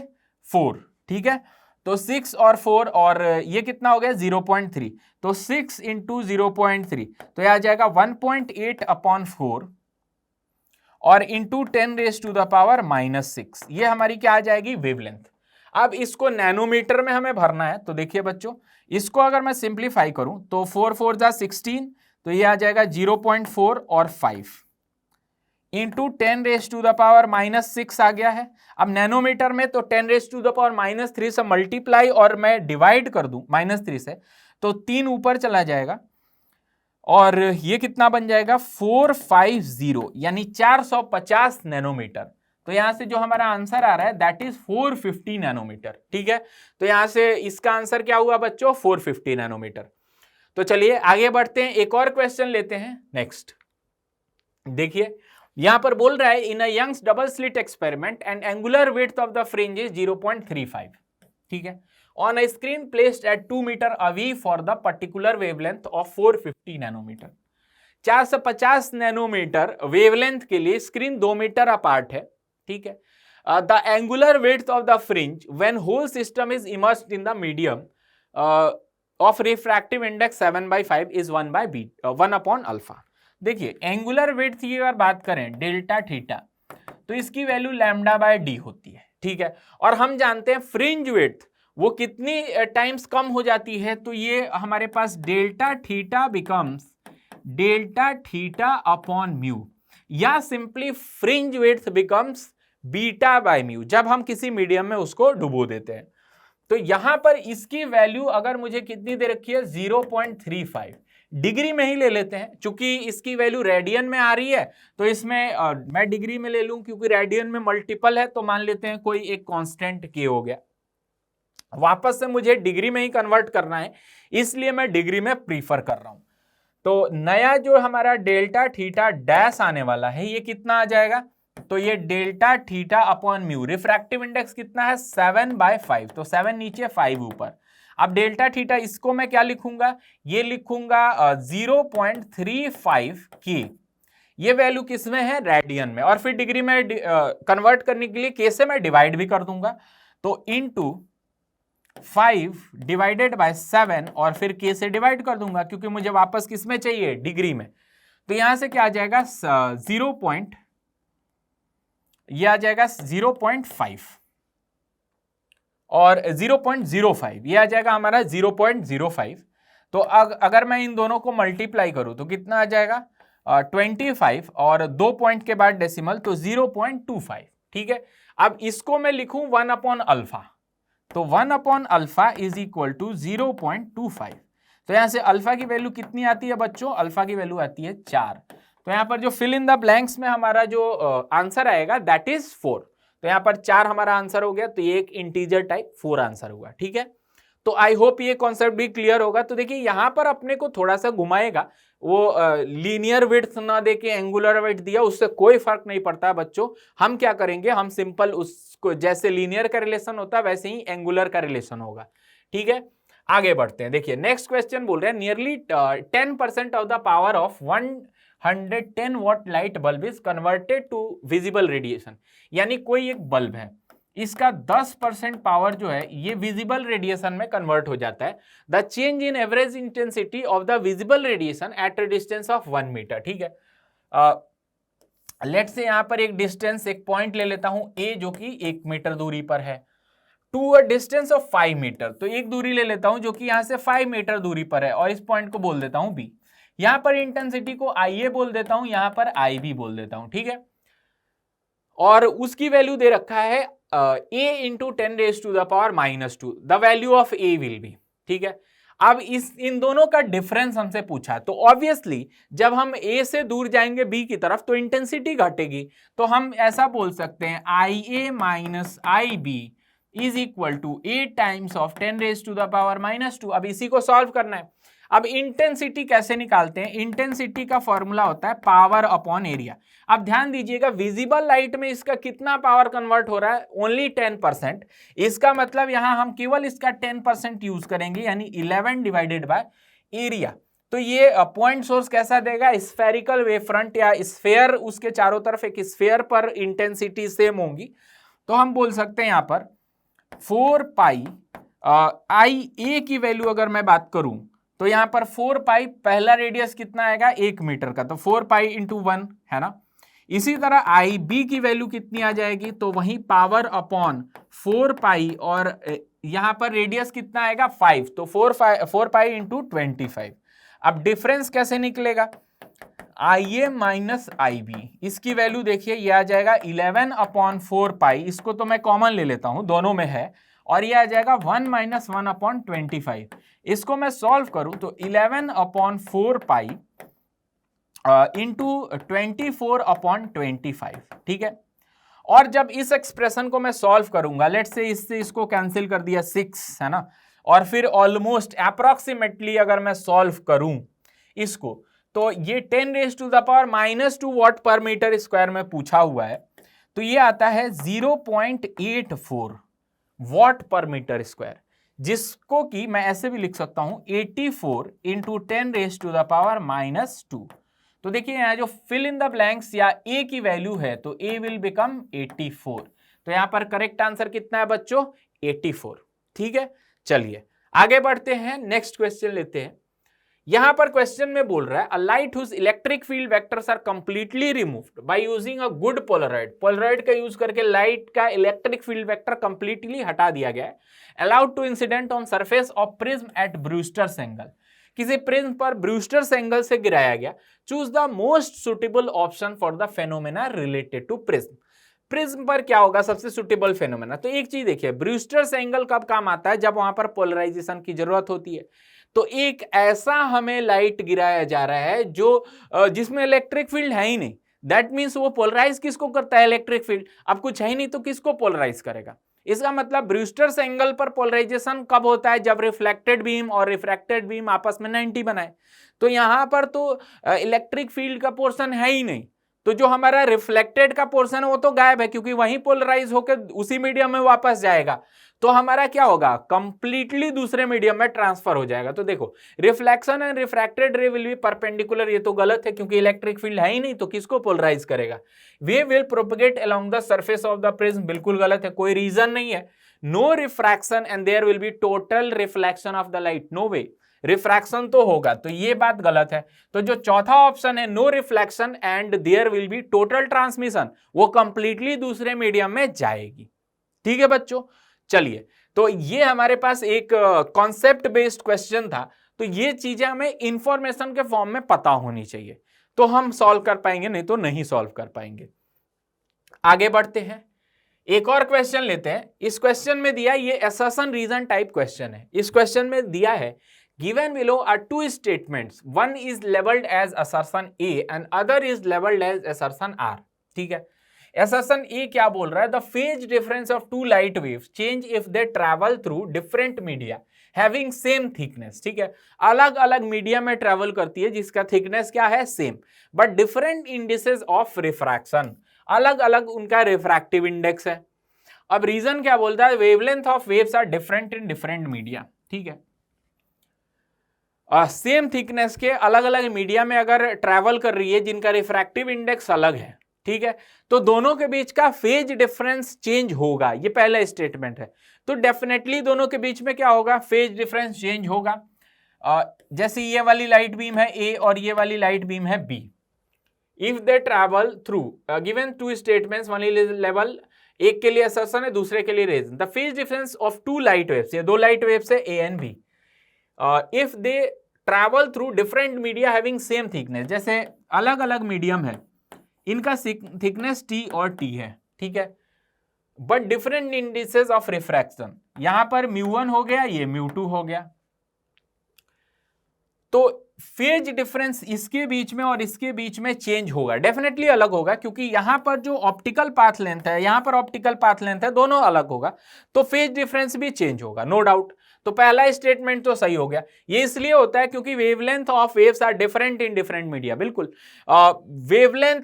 4, ठीक है। तो 6 और 4 और ये कितना हो गया 0.3, तो 6 इंटू 0.3 तो यह आ जाएगा 1.8 अपॉन 4 और into 10 raise to the power -6, ये हमारी क्या आ जाएगी वेवलेंथ। अब इसको नैनोमीटर में हमें भरना है, तो देखिए बच्चों इसको अगर मैं सिंप्लीफाई करूं तो 4 4 जा 16, तो ये आ जाएगा 0.4 और 5 into 10 raise to the power -6 आ गया है। अब नैनोमीटर में तो 10 रेज टू द पावर -3 से मल्टीप्लाई और मैं डिवाइड कर दूं -3 से, तो 3 ऊपर चला जाएगा और ये कितना बन जाएगा 450 यानी 450 नैनोमीटर। तो यहां से जो हमारा आंसर आ रहा है दैट इज 450 नैनोमीटर। ठीक है, तो यहां से इसका आंसर क्या हुआ बच्चों 450 नैनोमीटर। तो चलिए आगे बढ़ते हैं, एक और क्वेश्चन लेते हैं। नेक्स्ट देखिए यहां पर बोल रहा है in a Young's double slit experiment and angular width of the fringe is 0.35। ठीक है, on a screen placed at 2 meter away for the particular wavelength of 450 nanometre. 450 nanometre wavelength के लिए स्क्रीन 2 मीटर अपार्ट है। ठीक है, the angular width of the fringe when whole system is immersed in the medium of refractive index 7/5 is 1 upon alpha. देखिए angular width की अगर बात करें डेल्टा थीटा तो इसकी वैल्यू लैम्डा बाय डी होती है। ठीक है, और हम जानते हैं फ्रिंज विड्थ वो कितनी टाइम्स कम हो जाती है, तो ये हमारे पास delta theta becomes delta theta upon mu, या simply fringe width becomes beta by mu जब हम किसी मीडियम में उसको डुबो देते हैं। तो यहां पर इसकी वैल्यू अगर मुझे कितनी दे रखी है 0.35, डिग्री में ही ले लेते हैं, चूंकि इसकी वैल्यू रेडियन में आ रही है तो इसमें मैं डिग्री में ले लूं, क्योंकि रेडियन में मल्टीपल है तो मान लेते हैं कोई एक कांस्टेंट के हो गया। वापस से मुझे डिग्री में ही कन्वर्ट करना है इसलिए मैं डिग्री में प्रीफर कर रहा हूं। तो नया जो हमारा डेल्टा थीटा डैश आने वाला है ये कितना आ जाएगा, तो ये delta theta upon mu, refractive index कितना है 7/5, तो 7 नीचे 5 ऊपर। अब डेल्टा थीटा इसको मैं क्या लिखूंगा, ये लिखूंगा 0.35 के, ये वैल्यू किसमें है रेडियन में, और फिर डिग्री में कन्वर्ट करने के लिए के से मैं डिवाइड भी कर दूंगा, तो इनटू 5 डिवाइडेड बाय 7 और फिर के से डिवाइड कर दूंगा क्योंकि मुझे वापस किसमें चाहिए डिग्री में। तो यहां से क्या आ जाएगा ये आ जाएगा 0.5 और 0.05, ये आ जाएगा हमारा 0.05। तो अगर मैं इन दोनों को मल्टीप्लाई करूं तो कितना आ जाएगा 25 और 2 पॉइंट के बाद डेसिमल तो 0.25। ठीक है, अब इसको मैं लिखूं 1 अपॉन अल्फा, तो 1 upon alpha is equal to 0.25। तो यहां से अल्फा की वैल्यू कितनी आती है बच्चों, अल्फा की वैल्यू आती है 4। तो यहां पर जो फिल इन द ब्लैंक्स में हमारा जो आंसर आएगा दैट इज 4। तो यहां पर 4 हमारा आंसर हो गया, तो ये एक इंटीजर टाइप 4 आंसर हुआ। ठीक है, तो आई होप ये कॉन्सेप्ट भी क्लियर होगा। तो देखिए यहां पर अपने को थोड़ा सा घुमाएगा, वो लीनियर विड्थ ना देके एंगुलर विड्थ दिया, उससे कोई फर्क नहीं पड़ता बच्चों। हम क्या करेंगे, हम सिंपल उसको जैसे लीनियर का रिलेशन होता है वैसे ही एंगुलर का रिलेशन होगा। ठीक है, आगे बढ़ते हैं। देखिए नेक्स्ट क्वेश्चन बोल रहे हैं nearly 10% of the power of 110 watt light bulb is converted to visible radiation, यानी कोई एक बल्ब है इसका 10% पावर जो है ये विजिबल रेडिएशन में कन्वर्ट हो जाता है। The change in average intensity of the visible radiation at a distance of 1 metre. ठीक है, लेट्स से यहां पर एक डिस्टेंस, एक पॉइंट ले लेता हूं ए जो कि 1 मीटर दूरी पर है, to a distance of 5 metre, तो एक दूरी ले लेता हूं जो कि यहां से 5 मीटर दूरी पर है और इस पॉइंट को बोल देता हूं बी। यहां पर इंटेंसिटी को आई ए बोल देता हूं, यहां पर आई बी बोल देता हूं। ठीक है, और उसकी वैल्यू दे रखा है a into 10 raise to the power -2, the value of a will be. ठीक है, अब इन दोनों का डिफरेंस हमसे पूछा है, तो ऑब्वियसली जब हम a से दूर जाएंगे b की तरफ तो इंटेंसिटी घटेगी, तो हम ऐसा बोल सकते हैं ia minus I B is equal to a times of 10 raise to the power -2। अब इसी को सॉल्व करना है। अब इंटेंसिटी कैसे निकालते हैं, इंटेंसिटी का फॉर्मूला होता है पावर अपॉन एरिया। अब ध्यान दीजिएगा विजिबल लाइट में इसका कितना पावर कन्वर्ट हो रहा है, ओनली 10%। इसका मतलब यहां हम केवल इसका 10% यूज करेंगे, यानी 11 डिवाइडेड बाय एरिया। तो ये पॉइंट सोर्स कैसा देगा, स्फेरिकल वेव फ्रंट या स्फेयर, उसके चारों तरफ एक स्फेयर पर इंटेंसिटी सेम होगी। तो हम बोल सकते हैं यहां पर 4 पाई आई ए की वैल्यू अगर मैं बात करूं तो यहां पर 4 पाई, पहला रेडियस कितना आएगा 1 मीटर का, तो 4 पाई इंटू 1 है ना। इसी तरह आई बी की वैल्यू कितनी आ जाएगी, तो वही पावर अपॉन 4 पाई, और यहां पर रेडियस कितना आएगा 5, तो 4 पाई इंटू 25। अब डिफरेंस कैसे निकलेगा, आई ए माइनस आई बी, इसकी वैल्यू देखिए ये आ जाएगा 11 अपॉन 4 पाई, इसको तो मैं कॉमन ले लेता हूं, दोनों में है, और ये आ जाएगा 1 माइनस 1 अपॉन 25। इसको मैं सॉल्व करूं तो 11 अपॉन 4 पाई इंटू 24 अपॉन 25, ठीक है। और जब इस एक्सप्रेशन को मैं सॉल्व करूंगा, लेट्स से इससे इसको कैंसिल कर दिया 6 है ना, और फिर ऑलमोस्ट अप्रोक्सीमेटली अगर मैं सॉल्व करूं इसको, तो ये 10 raise to the power -2 watt per metre square में पूछा हुआ है, तो ये आता है 0.84 वॉट पर मीटर स्क्वायर, जिसको कि मैं ऐसे भी लिख सकता हूं 84 into 10 raise to the power -2। तो देखिए यहां जो फिल इन द ब्लैंक्स या ए की वैल्यू है, तो ए विल बिकम 84, तो यहां पर करेक्ट आंसर कितना है बच्चों 84, ठीक है। चलिए आगे बढ़ते हैं, नेक्स्ट क्वेश्चन लेते हैं। यहां पर क्वेश्चन में बोल रहा है, a light whose electric field vectors are completely removed by using a good polaroid, polaroid का यूज करके लाइट का इलेक्ट्रिक फील्ड वेक्टर कंप्लीटली हटा दिया गया है, allowed to incident on surface of prism at Brewster's angle, किसी prism पर Brewster's angle से गिराया गया, choose the most suitable option for the phenomena related to prism. Prism पर क्या होगा सबसे सुटेबल फेनोमेना, तो एक चीज देखिए, ब्रूस्टर्स एंगल कब काम आता है, जब वहां पर पोलराइजेशन की जरूरत होती है। तो एक ऐसा हमें लाइट गिराया जा रहा है जो जिसमें इलेक्ट्रिक फील्ड है ही नहीं, दैट मीन्स वो पोलराइज किसको करता है, इलेक्ट्रिक फील्ड। अब कुछ है ही नहीं तो किसको पोलराइज करेगा, इसका मतलब ब्रूस्टर्स एंगल पर पोलराइजेशन कब होता है, जब रिफ्लेक्टेड बीम और रिफ्रैक्टेड बीम आपस में 90 बनाए। तो यहां पर तो इलेक्ट्रिक फील्ड का पोर्शन है ही नहीं, तो जो हमारा रिफ्लेक्टेड का पोर्शन है वो तो गायब है, क्योंकि वहीं पोलराइज होकर उसी मीडियम में वापस जाएगा, तो हमारा क्या होगा, कंप्लीटली दूसरे मीडियम में ट्रांसफर हो जाएगा। तो देखो रिफ्लेक्शन एंड रिफ्रैक्टेड रे विल बी परपेंडिकुलर, ये तो गलत है क्योंकि इलेक्ट्रिक फील्ड है ही नहीं, तो किसको पोलराइज करेगा, वे will propagate along the surface of the prism, बिल्कुल गलत है, कोई रीजन नहीं है। No refraction and there will be total reflection of the light, no way, refraction तो होगा, तो ये बात गलत है। तो जो चौथा ऑप्शन है no reflection and there will be total transmission, वो कंप्लीटली दूसरे मीडियम में जाएगी, ठीक है बच्चों। चलिए, तो ये हमारे पास एक कॉन्सेप्ट बेस्ड क्वेश्चन था, तो ये चीजें हमें इंफॉर्मेशन के फॉर्म में पता होनी चाहिए, तो हम सॉल्व कर पाएंगे, नहीं तो नहीं सॉल्व कर पाएंगे। आगे बढ़ते हैं, एक और क्वेश्चन लेते हैं। इस क्वेश्चन में दिया, ये असर्शन रीजन टाइप क्वेश्चन है। इस क्वेश्चन में दिया है, given below are two statements, one is labeled as assertion A and other is labeled as assertion R, ठीक है। assertion A क्या बोल रहा है, the phase difference of two light waves change if they travel through different media having same thickness, ठीक है। अलग अलग मीडिया में ट्रेवल करती है जिसका थिकनेस क्या है, same, but different indices of refraction, अलग अलग उनका रिफ्रैक्टिव इंडेक्स है। अब रीजन क्या बोलता है, wavelength of waves are different in different media, ठीक है। सेम थिकनेस के अलग अलग मीडिया में अगर ट्रैवल कर रही है जिनका रिफ्रैक्टिव इंडेक्स अलग है, ठीक है, तो दोनों के बीच का फेज डिफरेंस चेंज होगा, ये पहला स्टेटमेंट है। तो डेफिनेटली दोनों के बीच में क्या होगा, फेज डिफरेंस चेंज होगा। जैसे ये वाली लाइट बीम है ए और ये वाली लाइट बीम है B, if they travel through given two statements, one level, एक के लिए असर्शन है दूसरे के लिए reason, the phase difference of two light waves, ये दो लाइट वेव्स है A and B, if they travel through different media having same thickness, जैसे अलग अलग मीडियम है, इनका थिकनेस टी और टी है, ठीक है, but different indices of refraction, यहां पर μ1 हो गया, ये μ2 हो गया, तो फेज डिफरेंस इसके बीच में और इसके बीच में चेंज होगा, डेफिनेटली अलग होगा, क्योंकि यहां पर जो ऑप्टिकल पाथ लेंथ है, यहां पर ऑप्टिकल पाथ लेंथ है, दोनों अलग होगा, तो फेज डिफरेंस भी चेंज होगा, नो डाउट। तो पहला स्टेटमेंट तो सही हो गया। ये इसलिए होता है क्योंकि wavelength of waves are different in different media, बिल्कुल वेवलेंथ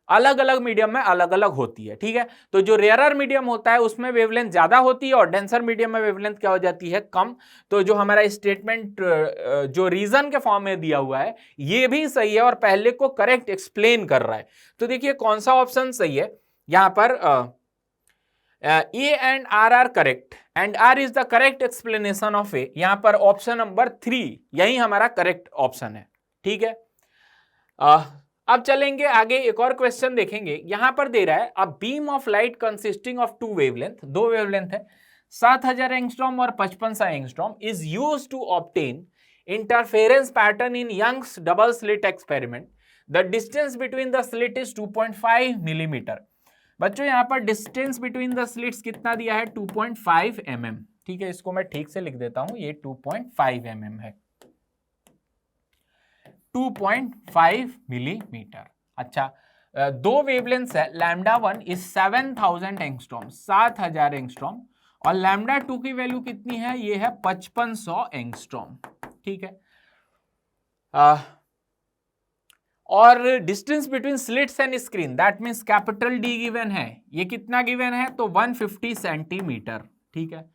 अलग अलग मीडियम में अलग अलग होती है, ठीक है। तो जो रेयरर मीडियम होता है उसमें वेवलेंथ ज्यादा होती है और डेंसर मीडियम में वेवलेंथ क्या हो जाती है, कम। तो जो हमारा स्टेटमेंट जो रीजन के फॉर्म में दिया हुआ है ये भी सही है और पहले को करेक्ट एक्सप्लेन कर रहा है। तो देखिए कौन सा ऑप्शन सही है, यहां पर A and R are correct and R is the correct explanation of A. यहां पर ऑप्शन नंबर 3 यही हमारा करेक्ट ऑप्शन है। ठीक है, अब चलेंगे आगे, एक और क्वेश्चन देखेंगे। यहां पर दे रहा है a beam of light consisting of two wavelength, दो वेवलेंथ है, 7000 एंगस्ट्रॉम और 5500 angstrom is used to obtain interference pattern in Young's double slit experiment. The distance between the slit is 2.5 millimetre. बच्चों यहां पर डिस्टेंस बिटवीन द स्लिट्स कितना दिया है? 2.5 mm। ठीक है, इसको मैं ठीक से लिख देता हूं, ये 2.5 mm है, 2.5 मिलीमीटर। अच्छा, दो वेवलेंथ्स है, लैम्डा 1 इज 7000 एंगस्ट्रॉम, 7000 एंगस्ट्रॉम, और लैम्डा 2 की वैल्यू कितनी है? ये है 5500 एंगस्ट्रॉम। ठीक है, और distance between slits and screen, that means capital D given है, ये कितना गिवन है? तो 150 सेंटीमीटर। ठीक है,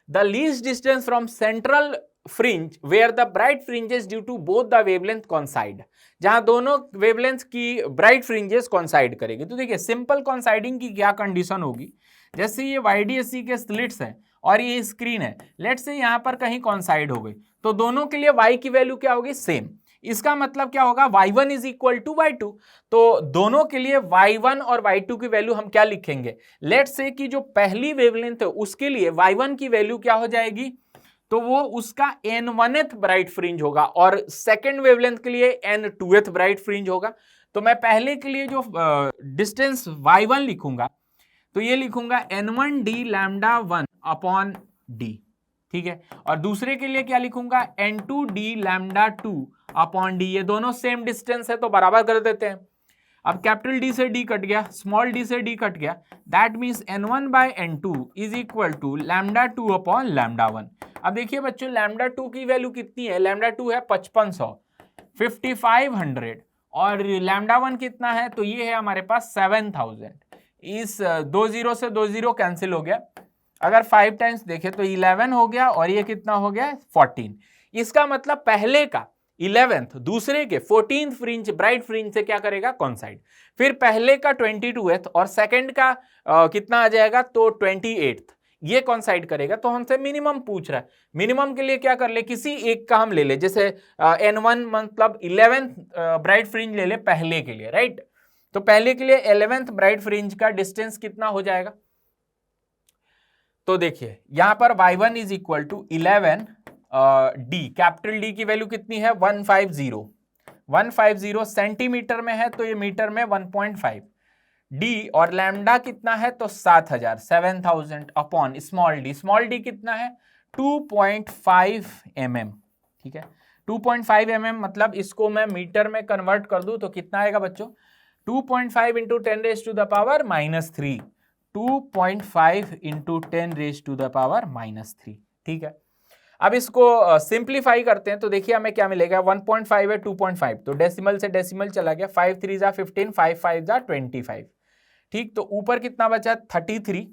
the least distance from central fringe where the bright fringes due to both the wavelength coincide, जहां दोनों वेवलेंथ की ब्राइट फ्रिंजेस कॉन्साइड करेगी। तो देखिए सिंपल कॉन्साइडिंग की क्या कंडीशन होगी, जैसे ये YDSC के स्लिट्स हैं और ये स्क्रीन है, लेट्स से यहां पर कहीं कॉन्साइड हो गई, तो दोनों के लिए y की वैल्यू क्या होगी? सेम। इसका मतलब क्या होगा? y1 is equal to y2। तो दोनों के लिए y1 और y2 की वैल्यू हम क्या लिखेंगे? लेट्स से कि जो पहली वेवलेंथ है उसके लिए y1 की वैल्यू क्या हो जाएगी? तो वो उसका n1th ब्राइट फ्रिंज होगा, और सेकेंड वेवलेंथ के लिए n2th ब्राइट फ्रिंज होगा। तो मैं पहले के लिए जो डिस्टेंस y1 लिखूंगा, तो ये लिखूंगा n1d लैम्डा 1 अपॉन d। ठीक है, और दूसरे के लिए क्या लिखूंगा? n2d lambda 2 upon D. ये दोनों सेम डिस्टेंस है तो बराबर कर देते हैं। अब कैपिटल डी से डी कट गया, स्मॉल डी से डी कट गया, that means n1 by n2 is equal to lambda 2 upon lambda 1। अब देखिए बच्चों, लैम्डा 2 की वैल्यू कितनी है? लैम्डा 2 है 5500, 5500, और लैम्डा 1 कितना है? तो ये है हमारे पास 7000। इस 20 से 20 कैंसिल हो गया, अगर 5 टाइम्स देखें तो 11 हो गया, और ये कितना हो गया? 14। इसका मतलब पहले का 11th दूसरे के 14th फ्रिंज ब्राइट फ्रिंज से क्या करेगा? कॉन्साइड। फिर पहले का 22th और सेकंड का कितना आ जाएगा? तो 28th, ये कॉन्साइड करेगा। तो हमसे मिनिमम पूछ रहा है, मिनिमम के लिए क्या कर ले? किसी एक का हम ले ले, जैसे n1 मतलब 11th ब्राइट फ्रिंज ले ले पहले के लिए, राइट? तो पहले के लिए 11th ब्राइट फ्रिंज का डिस्टेंस कितना हो जाएगा? तो देखिए यहां पर y1 is equal to 11 D, capital D की वैल्यू कितनी है? 150 सेंटीमीटर में है, तो ये मीटर में 1.5 डी, और लैम्डा कितना है? तो 7000 अपॉन स्मॉल डी कितना है? 2.5 mm। ठीक है, 2.5 mm मतलब इसको मैं मीटर में कन्वर्ट कर दूं तो कितना आएगा बच्चों? 2.5 into 10 raise to the power -3, 2.5 into 10 raise to the power -3। ठीक है, अब इसको सिंप्लीफाई करते हैं तो देखिए हमें क्या मिलेगा? 1.5 है 2.5, तो डेसिमल से डेसिमल चला गया, 5 3 जा 15, 5 5 जा 25। ठीक, तो ऊपर कितना बचा? 33,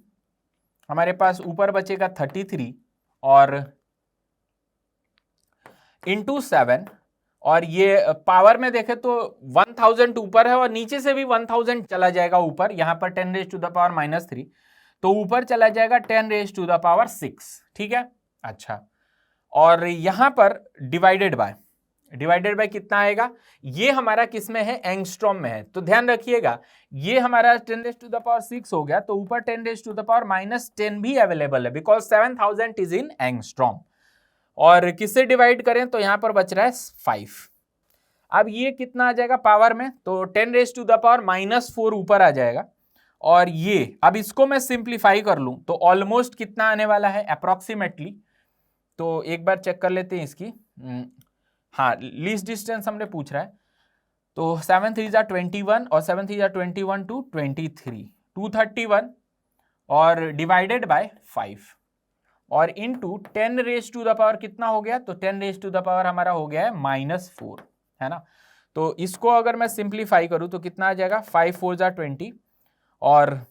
हमारे पास ऊपर बचेगा 33, और इंटू 7, और ये पावर में देखें तो 1000 ऊपर है और नीचे से भी 1000 चला जाएगा ऊपर, यहां पर 10 रेज टू द पावर -3, तो ऊपर चला जाएगा 10 रेज टू द पावर 6। ठीक है, अच्छा, और यहां पर डिवाइडेड बाय कितना आएगा? ये हमारा किस में है? एंगस्ट्रॉम में है। तो ध्यान रखिएगा, ये हमारा 10 रेज टू द पावर 6 हो गया, तो ऊपर 10 रेज टू द पावर -10 भी अवेलेबल है, बिकॉज 7000 इज इन एंगस्ट्रॉम। और किससे डिवाइड करें तो यहां पर बच रहा है 5। अब ये कितना आ जाएगा पावर में? तो 10 रेज टू द पावर -4 ऊपर आ जाएगा, और ये अब इसको मैं सिंप्लीफाई कर लूं तो ऑलमोस्ट कितना आने वाला है? अप्रोक्सीमेटली, तो एक बार चेक कर लेते हैं इसकी। हाँ, लीस्ट डिस्टेंस हमने पूछ रहा है, तो 7 3 जा 21, और 7 3 जा 21 टू 23, 231, और डिवाइडेड बाय 5, और into 10 raise to the power कितना हो गया? तो 10 रेज टू द पावर हमारा हो गया है -4, है ना? तो इसको अगर मैं सिंप्लीफाई करूं तो कितना आ जाएगा? 5 4 जा 20, और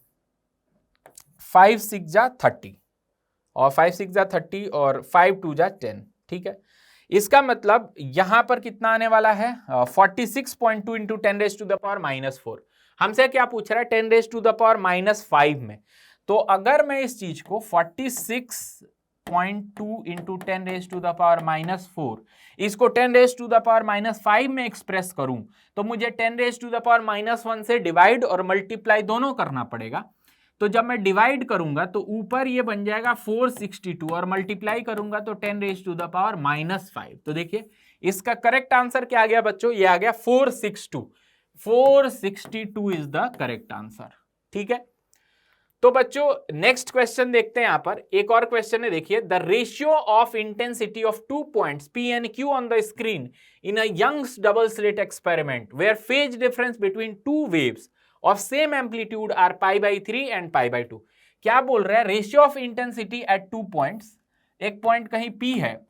5 6 जा 30, और 5 6 जा 30, और 5 2 जा 10। ठीक है, इसका मतलब यहां पर कितना आने वाला है? 46.2 into 10 raise to the power -4। हमसे क्या पूछ रहा है? 10 रेज टू द पावर -5 में, तो अगर मैं इस चीज को 46.2 इंटू 10⁻⁻⁴ इसको 10⁻⁻5 में एक्सप्रेस करूं तो मुझे 10⁻⁻1 से डिवाइड और मल्टीप्लाई दोनों करना पड़ेगा। तो जब मैं डिवाइड करूंगा तो ऊपर ये बन जाएगा 462 और मल्टीप्लाई करूंगा तो 10⁻⁻5। तो देखिए इसका करेक्ट आंसर क्या आ गया बच्चों, ये आ गया 462। 462 इज द करेक्ट आंसर। ठीक है, तो बच्चों नेक्स्ट क्वेश्चन देखते हैं। यहां पर एक और क्वेश्चन है, देखिए the ratio of intensity of 2 points P and Q on the screen in a Young's double slit experiment where phase difference between two waves of same amplitude are π/3 and π/2। क्या बोल रहा है, ratio of intensity at 2 points, एक point कहीं P है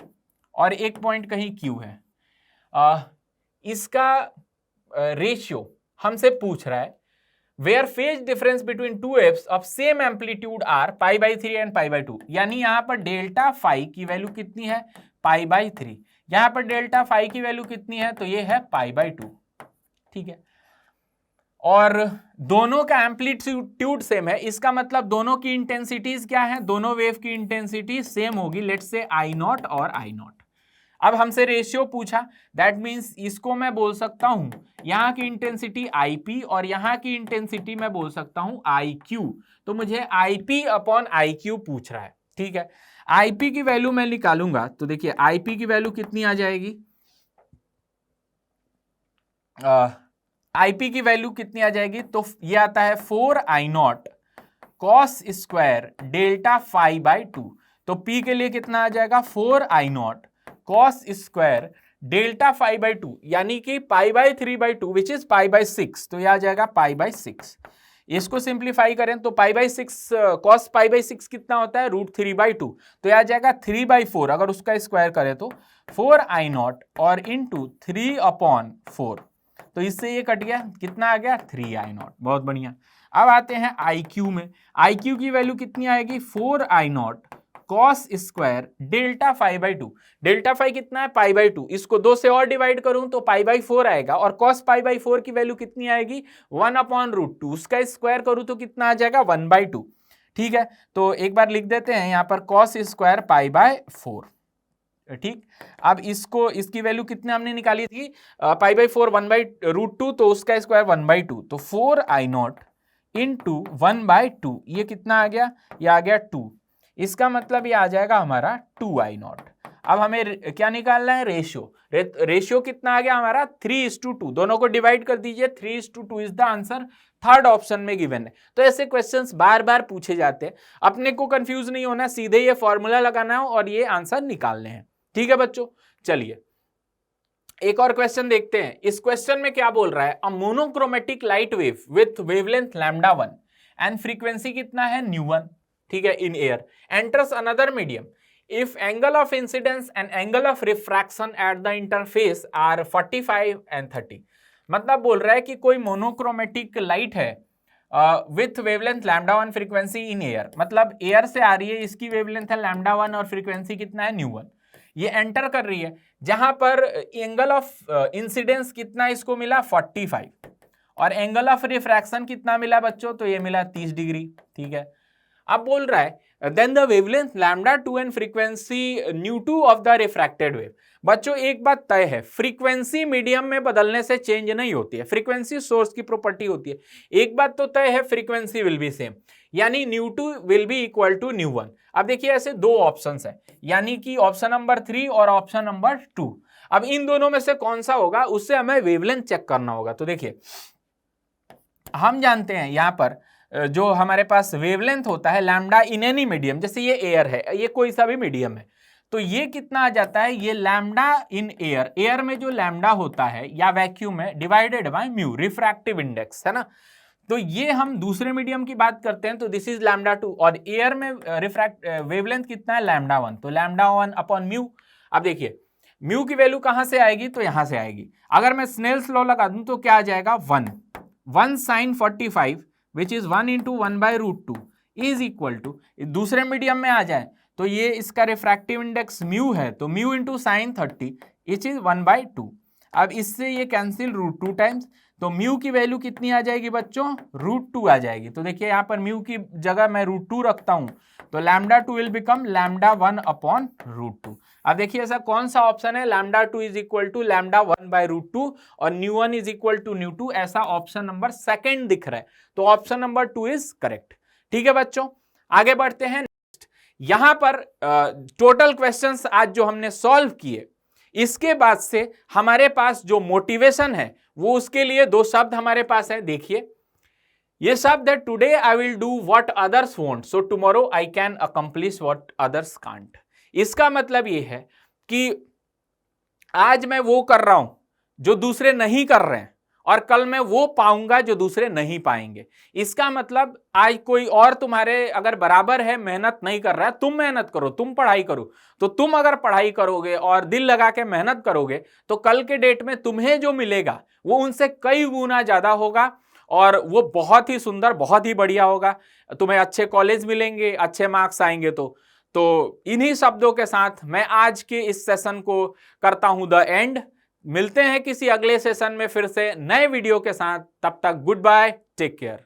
और एक point कहीं Q है। इसका रेशियो हमसे पूछ रहा है where phase difference between two waves of same amplitude are π/3 and π/2, यानी यहां पर डेल्टा फाई की वैल्यू कितनी है, π/3, यहां पर डेल्टा फाई की वैल्यू कितनी है, तो ये है π/2। ठीक है, और दोनों का एम्पलीट्यूड सेम है, इसका मतलब दोनों की इंटेंसिटीज क्या है, दोनों वेव की इंटेंसिटी सेम होगी, लेट्स से I0 और I0। अब हमसे रेशियो पूछा, दैट मीन्स इसको मैं बोल सकता हूं यहां की इंटेंसिटी IP और यहां की इंटेंसिटी मैं बोल सकता हूं IQ। तो मुझे IP/IQ पूछ रहा है। ठीक है, IP की वैल्यू मैं निकालूंगा तो देखिए IP की वैल्यू कितनी आ जाएगी, IP की वैल्यू कितनी आ जाएगी, तो ये आता है 4I0 cos स्क्वायर डेल्टा φ/2। तो P के लिए कितना आ जाएगा, 4I0 cos स्क्वायर डेल्टा φ/2 यानी कि π/3/2 विच इज π/6। तो यह आ जाएगा π/6। इसको सिंप्लीफाई करें तो π/6 cos π/6 कितना होता है, √3/2। तो यह आ जाएगा 3/4, अगर उसका स्क्वायर करें तो 4I0 और इंटू 3/4। तो इससे ये कट गया, कितना आ गया, 3I0। बहुत बढ़िया। अब आते हैं IQ में। IQ की वैल्यू कितनी आएगी, 4I0 cos square delta φ/2। Delta phi कितना है, π/2, इसको 2 से और डिवाइड करूं तो π/4 आएगा, और cos π/4 की वैल्यू कितनी आएगी, 1/√2, उसका स्क्वायर करूं तो कितना आ जाएगा, 1/2। ठीक है, तो एक बार लिख देते हैं यहां पर cos स्क्वायर π/4। ठीक, अब इसको, इसकी वैल्यू कितने हमने निकाली थी, π/4 1/√2, तो उसका स्क्वायर 1/2। तो 4I0 इंटू 1/2, ये कितना आ गया, ये आ गया 2। इसका मतलब ये आ जाएगा हमारा 2I0। अब हमें क्या निकालना है, रेशियो। रेशियो कितना आ गया हमारा, 3:2। दोनों को डिवाइड कर दीजिए, 3:2 is the answer, third option में गिवन है। तो ऐसे क्वेश्चंस बार बार पूछे जाते हैं, अपने को कंफ्यूज नहीं होना, सीधे ये फॉर्मूला लगाना है और ये आंसर निकालने हैं। ठीक है बच्चों, चलिए एक और क्वेश्चन देखते हैं। इस क्वेश्चन में क्या बोल रहा है, a monochromatic light wave with wavelength λ1 and frequency कितना है, ν1। ठीक है, in air enters another medium if angle of incidence and angle of refraction at the interface are 45 and 30। मतलब बोल रहा है कि कोई मोनोक्रोमेटिक लाइट है with wavelength λ1 frequency in air, मतलब एयर से आ रही है, इसकी वेवलेंथ है λ1 और फ्रीक्वेंसी कितना है, ν1। ये एंटर कर रही है, जहां पर एंगल ऑफ इंसिडेंस कितना इसको मिला, 45, और एंगल ऑफ रिफ्रैक्शन कितना मिला बच्चों, तो ये मिला 30 डिग्री। ठीक है, अब बोल रहा है then the wavelength λ2 and frequency ν2 of the refracted wave. बच्चों एक बात तय है, फ्रीक्वेंसी मीडियम में बदलने से चेंज नहीं होती है, फ्रीक्वेंसी सोर्स की प्रॉपर्टी होती है। एक बात तो तय है, फ्रीक्वेंसी विल बी सेम, यानी ν2 विल बी इक्वल टू ν1। अब देखिए ऐसे दो ऑप्शंस है, यानी कि ऑप्शन नंबर 3 और ऑप्शन नंबर 2। अब इन दोनों में से कौन सा होगा, उससे हमें वेवलेंथ चेक करना होगा। तो देखिए हम जानते हैं यहां पर जो हमारे पास वेवलेंथ होता है लैम्डा इन एनी मीडियम, जैसे ये एयर है, ये कोई सा भी मीडियम है, तो ये कितना आ जाता है, ये लैम्डा इन एयर, एयर में जो लैम्डा होता है या वैक्यूम में divided by mu, refractive index है ना। तो ये हम दूसरे मीडियम की बात करते हैं तो दिस इज λ2, और एयर में वेवलेंथ कितना है, λ1, तो λ1 अपॉन म्यू। अब देखिए म्यू की वैल्यू कहां से आएगी, तो यहां से आएगी। अगर मैं स्नेल्स लॉ लगा दूं तो क्या आ जाएगा, 1 sin 45 which is 1 into 1/√2 is equal to, दूसरे मीडियम में आ जाए तो ये इसका रिफ्रैक्टिव इंडेक्स म्यू है, तो mu into sine 30 etch is 1/2। अब इससे ये कैंसिल √2 टाइम्स, तो म्यू की वैल्यू कितनी आ जाएगी बच्चों, √2 आ जाएगी। तो देखिए यहाँ पर म्यू की जगह मैं √2 रखता हूं, तो λ2 विल बिकम λ1/√2। अब देखिए ऐसा कौन सा ऑप्शन है, λ2 इज इक्वल टू λ1/√2 और ν1 इज इक्वल टू ν2, ऐसा ऑप्शन नंबर सेकंड दिख रहा है। तो ऑप्शन नंबर 2 इज करेक्ट। ठीक है बच्चों, आगे बढ़ते हैं। यहां पर टोटल क्वेश्चंस आज जो हमने सॉल्व किए, इसके बाद से हमारे पास जो मोटिवेशन है वो उसके लिए दो शब्द हमारे पास है। देखिए ये शब्द है, today I will do what others want so tomorrow I can accomplish what others can't. इसका मतलब ये है कि आज मैं वो कर रहा हूं जो दूसरे नहीं कर रहे हैं और कल मैं वो पाऊंगा जो दूसरे नहीं पाएंगे। इसका मतलब आज कोई और तुम्हारे अगर बराबर है, मेहनत नहीं कर रहा है, तुम मेहनत करो, तुम पढ़ाई करो, तो तुम अगर पढ़ाई करोगे और दिल लगा के मेहनत करोगे तो कल के डेट में तुम्हें जो मिलेगा वो उनसे कई गुना ज्यादा होगा और वो बहुत ही सुंदर, बहुत ही बढ़िया होगा। तुम्हें अच्छे कॉलेज मिलेंगे, अच्छे मार्क्स आएंगे। तो इन्हीं शब्दों के साथ मैं आज के इस सेशन को करता हूं द एंड। मिलते हैं किसी अगले सेशन में फिर से नए वीडियो के साथ, तब तक गुड बाय, टेक केयर।